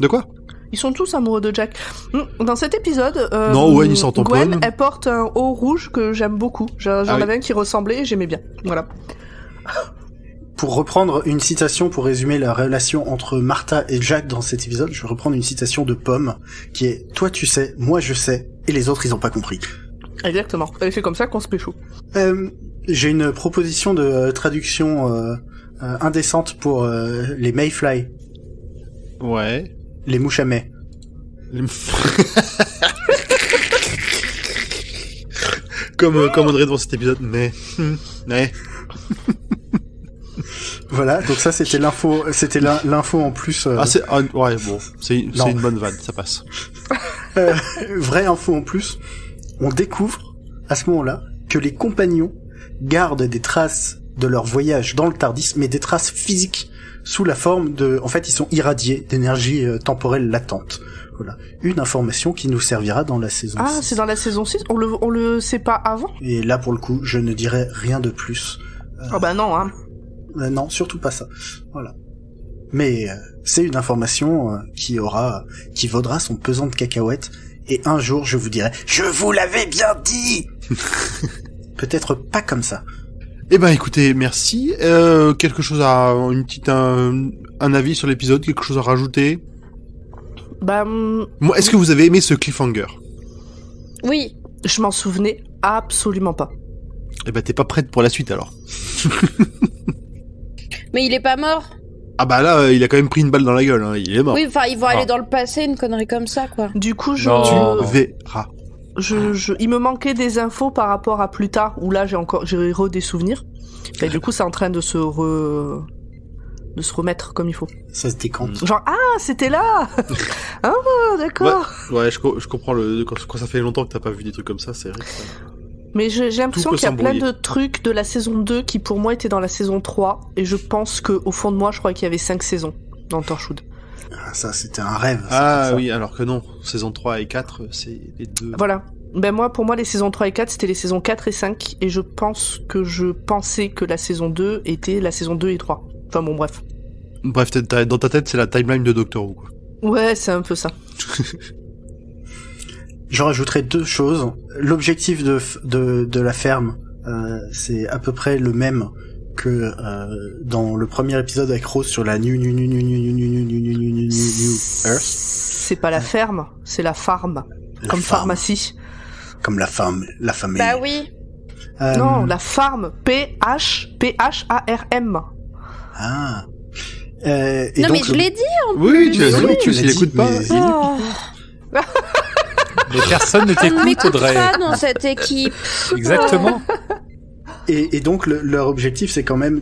Speaker 6: De quoi?
Speaker 2: Ils sont tous amoureux de Jack. Dans cet épisode,
Speaker 6: Non, Owen, il s'en tamponne.
Speaker 2: Gwen, elle porte un haut rouge que j'aime beaucoup. J'en
Speaker 6: oui.
Speaker 2: avais un qui ressemblait et j'aimais bien. Voilà.
Speaker 5: Pour reprendre une citation pour résumer la relation entre Martha et Jack dans cet épisode, je vais reprendre une citation de Pomme, qui est « Toi tu sais, moi je sais, et les autres ils ont pas compris
Speaker 2: Exactement. Et c'est comme ça qu'on se pécho. ».
Speaker 5: J'ai une proposition de traduction indécente pour les mayfly,
Speaker 6: Ouais.
Speaker 5: les mouches à mai.
Speaker 6: comme Audrey dans cet épisode, mais.
Speaker 5: Voilà, donc ça c'était l'info en plus.
Speaker 6: Ouais, bon, c'est une bonne vanne, ça passe.
Speaker 5: Vraie info en plus, on découvre à ce moment-là que les compagnons gardent des traces de leur voyage dans le TARDIS, mais des traces physiques sous la forme de... En fait, ils sont irradiés d'énergie temporelle latente. Voilà. Une information qui nous servira dans la saison 6.
Speaker 2: Ah, c'est dans la saison 6 on le sait pas avant?
Speaker 5: Et là, pour le coup, je ne dirai rien de plus.
Speaker 2: Ah bah non, hein.
Speaker 5: Non, surtout pas ça. Voilà. Mais c'est une information qui vaudra son pesant de cacahuètes. Et un jour, je vous dirai, je vous l'avais bien dit. Peut-être pas comme ça.
Speaker 6: Eh ben, écoutez, merci. Quelque chose un avis sur l'épisode, quelque chose à rajouter?
Speaker 2: Bah,
Speaker 6: Moi, est-ce que vous avez aimé ce cliffhanger?
Speaker 4: Oui.
Speaker 2: je m'en souvenais absolument pas.
Speaker 6: Eh ben, t'es pas prête pour la suite alors.
Speaker 4: Mais il est pas mort.
Speaker 6: Ah bah là, il a quand même pris une balle dans la gueule, hein. Il est mort.
Speaker 4: Oui, enfin, ils vont aller dans le passé, une connerie comme ça, quoi.
Speaker 2: Du coup,
Speaker 6: Tu verras.
Speaker 2: il me manquait des infos par rapport à plus tard, où là j'ai des souvenirs. Et du coup, c'est en train de se remettre comme il faut.
Speaker 5: Ça se décante.
Speaker 2: Genre, c'était là. Ah, d'accord.
Speaker 6: Ouais, je comprends quand ça fait longtemps que t'as pas vu des trucs comme ça, c'est vrai que ça...
Speaker 2: Mais j'ai l'impression
Speaker 6: peut
Speaker 2: qu'il y a plein
Speaker 6: s'embrouiller.
Speaker 2: de trucs de la saison 2 qui pour moi étaient dans la saison 3, et je pense que au fond de moi, je crois qu'il y avait 5 saisons dans Torchwood.
Speaker 5: Ah, ça, c'était un rêve.
Speaker 6: Ah
Speaker 5: ça.
Speaker 6: oui, alors que non, saison 3 et 4, c'est les deux.
Speaker 2: Voilà. Ben pour moi, les saisons 3 et 4, c'était les saisons 4 et 5, et je pensais que la saison 2 était la saison 2 et 3. Enfin bon, bref.
Speaker 6: Bref, dans ta tête, c'est la timeline de Doctor Who, quoi.
Speaker 2: Ouais, c'est un peu ça.
Speaker 5: Je rajouterai 2 choses. L'objectif de la ferme, c'est à peu près le même que dans le premier épisode avec Rose sur la New Earth.
Speaker 2: C'est pas la ferme, c'est la farm. Comme pharmacie.
Speaker 5: Comme la famille.
Speaker 4: Bah oui.
Speaker 2: Non, la farm. P-H-A-R-M.
Speaker 5: Ah.
Speaker 4: Non, mais je l'ai dit.
Speaker 6: Oui, tu l'as
Speaker 5: Oui,
Speaker 6: dit,
Speaker 5: tu
Speaker 6: tu
Speaker 5: l'as
Speaker 6: l'écoutes
Speaker 5: dit,
Speaker 6: pas.
Speaker 5: mais-
Speaker 4: Oh.
Speaker 3: Mais personne ne
Speaker 4: On ne
Speaker 3: t'écoute,
Speaker 4: m'écoute
Speaker 3: Audrey.
Speaker 4: pas dans cette équipe.
Speaker 3: Exactement.
Speaker 5: Et donc leur objectif c'est quand même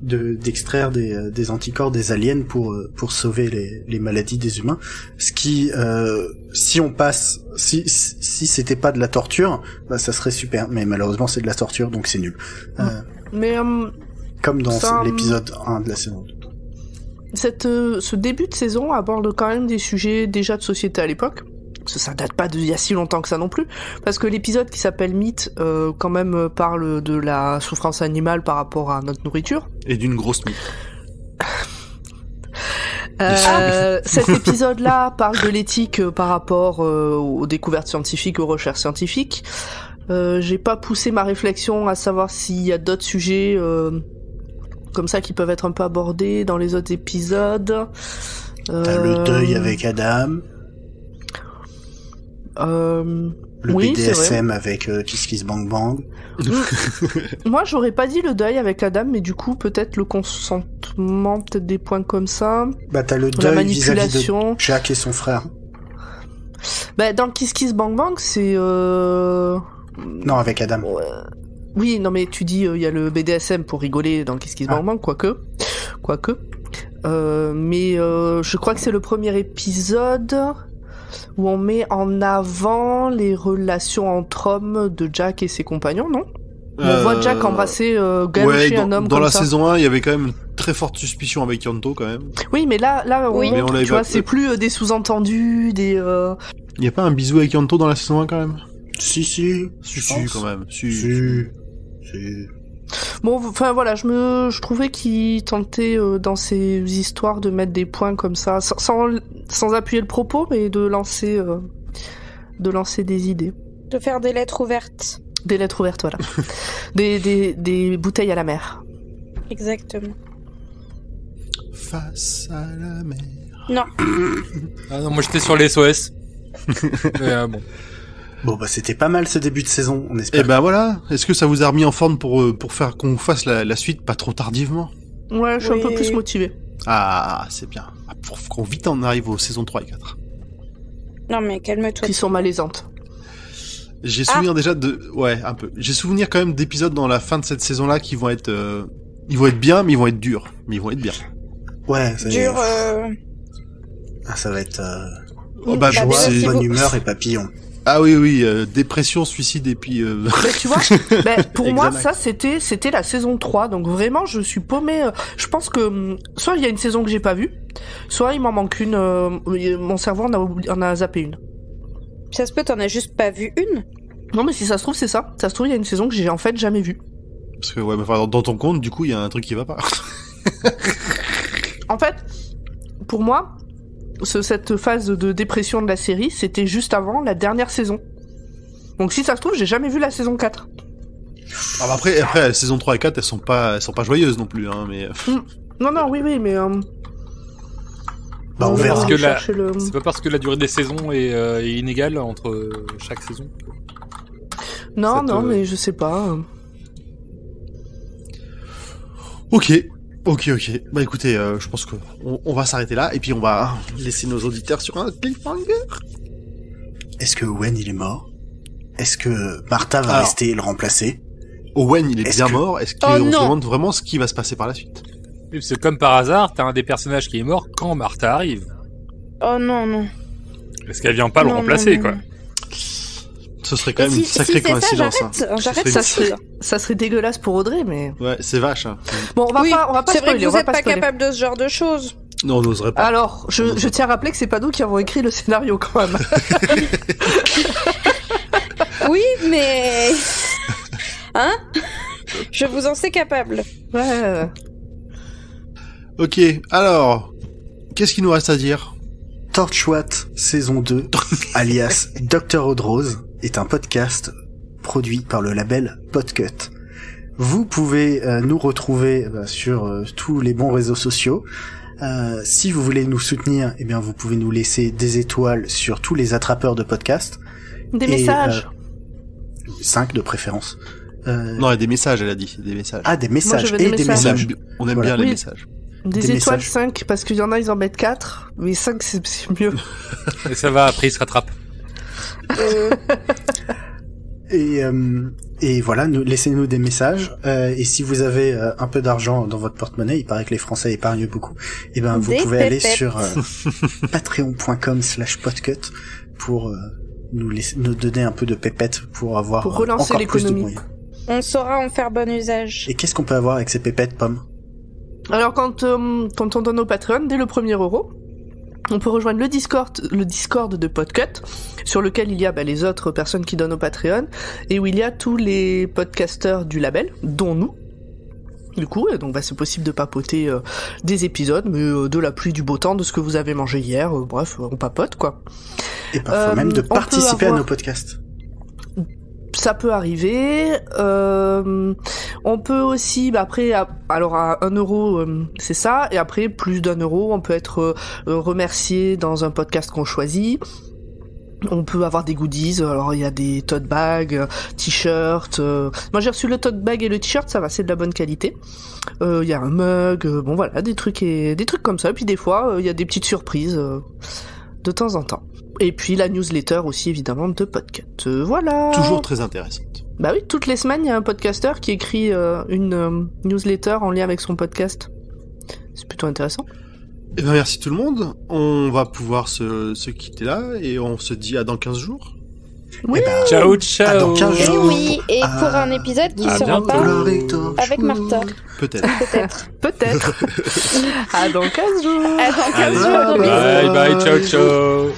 Speaker 5: d'extraire des anticorps des aliens pour sauver les maladies des humains. Ce qui si c'était pas de la torture, bah ça serait super. Mais malheureusement c'est de la torture donc c'est nul.
Speaker 2: Mais
Speaker 5: Comme dans
Speaker 2: ça,
Speaker 5: l'épisode 1 de la saison 2.
Speaker 2: ce début de saison aborde quand même des sujets déjà de société à l'époque. Parce que ça date pas d'il y a si longtemps que ça non plus. Parce que l'épisode qui s'appelle Mythe, quand même parle de la souffrance animale par rapport à notre nourriture.
Speaker 6: Et d'une grosse mythe.
Speaker 2: Cet épisode-là parle de l'éthique par rapport aux découvertes scientifiques, aux recherches scientifiques. J'ai pas poussé ma réflexion à savoir s'il y a d'autres sujets comme ça qui peuvent être un peu abordés dans les autres épisodes.
Speaker 5: T'as le deuil avec Adam. Le
Speaker 2: oui,
Speaker 5: BDSM avec Kiss Kiss Bang Bang.
Speaker 2: Moi, j'aurais pas dit le deuil avec la dame, mais du coup, peut-être le consentement, peut-être des points comme ça.
Speaker 5: Bah t'as le
Speaker 2: La
Speaker 5: deuil vis-à-vis
Speaker 2: manipulation.
Speaker 5: de Jack et son frère.
Speaker 2: Bah, dans le Kiss Kiss Bang Bang, c'est
Speaker 5: Non, avec Adam.
Speaker 2: Oui, non, mais tu dis, il y a le BDSM pour rigoler dans le Kiss Kiss Bang Bang, quoique. Mais je crois que c'est le premier épisode où on met en avant les relations entre hommes de Jack et ses compagnons, non? On voit Jack embrasser, galocher un homme
Speaker 6: dans
Speaker 2: comme
Speaker 6: la
Speaker 2: ça.
Speaker 6: saison 1, il y avait quand même une très forte suspicion avec Yanto, quand même.
Speaker 2: Oui, mais là,
Speaker 4: Oui.
Speaker 6: Mais on l'avait
Speaker 2: tu vois,
Speaker 6: pas-
Speaker 2: c'est plus des sous-entendus, des...
Speaker 6: Il y a pas un bisou avec Yanto dans la saison 1, quand même?
Speaker 5: Si.
Speaker 6: Si,
Speaker 5: pense.
Speaker 6: quand même. Si.
Speaker 5: Si.
Speaker 2: Bon, enfin voilà, je trouvais qu'il tentait dans ces histoires de mettre des points comme ça, sans appuyer le propos, mais de lancer des idées.
Speaker 4: De faire des lettres ouvertes.
Speaker 2: Des lettres ouvertes, voilà. des bouteilles à la mer.
Speaker 4: Exactement.
Speaker 6: Face à la mer.
Speaker 4: Non.
Speaker 3: Ah non, moi j'étais sur les SOS. Mais, bon.
Speaker 5: Bon bah c'était pas mal ce début de saison, on
Speaker 6: Et
Speaker 5: espère.
Speaker 6: ben voilà. Est-ce que ça vous a remis en forme pour faire qu'on fasse la suite pas trop tardivement?
Speaker 2: Ouais, je suis un peu
Speaker 4: Oui.
Speaker 2: plus motivée.
Speaker 6: Ah, c'est bien. Pour qu'on vite en arrive aux saisons 3 et 4.
Speaker 4: Non, mais calme-toi.
Speaker 2: Qui sont malaisantes.
Speaker 6: J'ai souvenir déjà ouais, un peu. J'ai souvenir quand même d'épisodes dans la fin de cette saison-là qui vont être, ils vont être bien, mais ils vont être durs. Mais ils vont être bien.
Speaker 5: Ouais, ça,
Speaker 4: Dur.
Speaker 5: ça va être
Speaker 6: Oh, bah,
Speaker 4: Bah,
Speaker 6: je
Speaker 4: déjà,
Speaker 6: c'est-
Speaker 4: si
Speaker 5: bonne
Speaker 4: vous-
Speaker 5: humeur et papillon.
Speaker 6: Ah oui, dépression, suicide et puis...
Speaker 2: Mais tu vois, pour moi, ça, c'était la saison 3. Donc vraiment, je suis paumée. Je pense que soit il y a une saison que j'ai pas vue, soit il m'en manque une. Mon cerveau en a zappé une.
Speaker 4: Ça se peut, t'en as juste pas vu une?
Speaker 2: Non, mais si ça se trouve, c'est ça. Ça se trouve, il y a une saison que j'ai en fait jamais vue.
Speaker 6: Parce que, dans ton compte, du coup, il y a un truc qui va pas.
Speaker 2: En fait, pour moi, cette phase de dépression de la série, c'était juste avant la dernière saison. Donc si ça se trouve, j'ai jamais vu la saison 4.
Speaker 6: Ah bah après, la saison 3 et 4, elles sont pas joyeuses non plus, hein, mais...
Speaker 2: Non, oui, mais...
Speaker 5: on verra.
Speaker 3: C'est pas parce que la durée des saisons est inégale entre chaque saison.
Speaker 2: Non, mais je sais pas.
Speaker 6: Ok. Bah écoutez, je pense que on va s'arrêter là, et puis on va laisser nos auditeurs sur un cliffhanger.
Speaker 5: Est-ce que Owen, il est mort? Est-ce que Martha va rester et le remplacer?
Speaker 6: Owen, il est bien mort. Est-ce qu'on se demande vraiment ce qui va se passer par la suite?
Speaker 3: Oui, c'est comme par hasard, t'as un des personnages qui est mort quand Martha arrive.
Speaker 4: Oh non.
Speaker 3: Parce qu'elle vient pas le remplacer, quoi.
Speaker 6: Ce serait quand même une sacrée coïncidence.
Speaker 4: J'arrête.
Speaker 2: Ça serait dégueulasse pour Audrey, mais...
Speaker 6: Ouais, c'est vache. Hein.
Speaker 2: Bon, on va pas
Speaker 4: c'est
Speaker 2: spoiler,
Speaker 4: vrai que vous êtes pas capable de ce genre de choses.
Speaker 6: Non, on n'oserait pas.
Speaker 2: Alors, je tiens à rappeler que c'est pas nous qui avons écrit le scénario, quand même.
Speaker 4: Oui, mais... Hein? Je vous en sais capable.
Speaker 2: Ouais.
Speaker 6: Ok, alors... Qu'est-ce qu'il nous reste à dire?
Speaker 5: Torchwatt saison 2, alias Dr. Odrose, est un podcast produit par le label Podcut. Vous pouvez nous retrouver sur tous les bons réseaux sociaux. Si vous voulez nous soutenir, eh bien vous pouvez nous laisser des étoiles sur tous les attrapeurs de podcasts.
Speaker 2: Des messages.
Speaker 5: 5 de préférence.
Speaker 6: Non, il y a des messages, elle a dit. Des messages.
Speaker 5: Ah, des messages.
Speaker 2: Moi, je veux des messages.
Speaker 6: On aime bien les messages.
Speaker 2: Des étoiles 5, parce qu'il y en a, ils en mettent 4, mais 5, c'est mieux.
Speaker 3: Et ça va, après, ils se rattrapent.
Speaker 5: Et voilà, laissez-nous des messages. Et si vous avez un peu d'argent dans votre porte-monnaie, il paraît que les Français épargnent beaucoup, et ben vous pouvez aller sur patreon.com/podcut pour nous donner un peu de pépettes pour avoir
Speaker 2: pour relancer
Speaker 5: encore plus de
Speaker 2: l'économie.
Speaker 5: moyens.
Speaker 4: On saura en faire bon usage.
Speaker 5: Et qu'est-ce qu'on peut avoir avec ces pépettes, Pomme?
Speaker 2: Alors quand on donne au Patreon, dès le 1er euro, on peut rejoindre le Discord de Podcut, sur lequel il y a les autres personnes qui donnent au Patreon, et où il y a tous les podcasteurs du label, dont nous. Du coup, donc c'est possible de papoter des épisodes, mais de la pluie, du beau temps, de ce que vous avez mangé hier, bref, on papote, quoi.
Speaker 5: Et parfois même de participer à nos podcasts.
Speaker 2: Ça peut arriver. On peut aussi, après, alors à 1 euro, c'est ça, et après plus d'1 euro, on peut être remercié dans un podcast qu'on choisit. On peut avoir des goodies. Alors il y a des tote bags, t-shirts. Moi j'ai reçu le tote bag et le t-shirt, ça va, c'est de la bonne qualité. Il y a un mug, bon voilà, des trucs comme ça. Et puis des fois, il y a des petites surprises de temps en temps. Et puis la newsletter aussi, évidemment, de Podcut. Voilà.
Speaker 6: Toujours très intéressante.
Speaker 2: Bah oui, toutes les semaines, il y a un podcasteur qui écrit une newsletter en lien avec son podcast. C'est plutôt intéressant.
Speaker 6: Eh bien, merci tout le monde. On va pouvoir se quitter là, et on se dit à dans 15 jours.
Speaker 2: Oui.
Speaker 3: Ciao, ciao.
Speaker 5: À dans 15
Speaker 4: Et
Speaker 5: jours.
Speaker 4: oui, et pour un épisode qui sera pas avec Martha.
Speaker 6: Peut-être.
Speaker 2: Peut-être. À dans 15 jours.
Speaker 4: À dans 15 jours.
Speaker 3: Bye bye, ciao, ciao.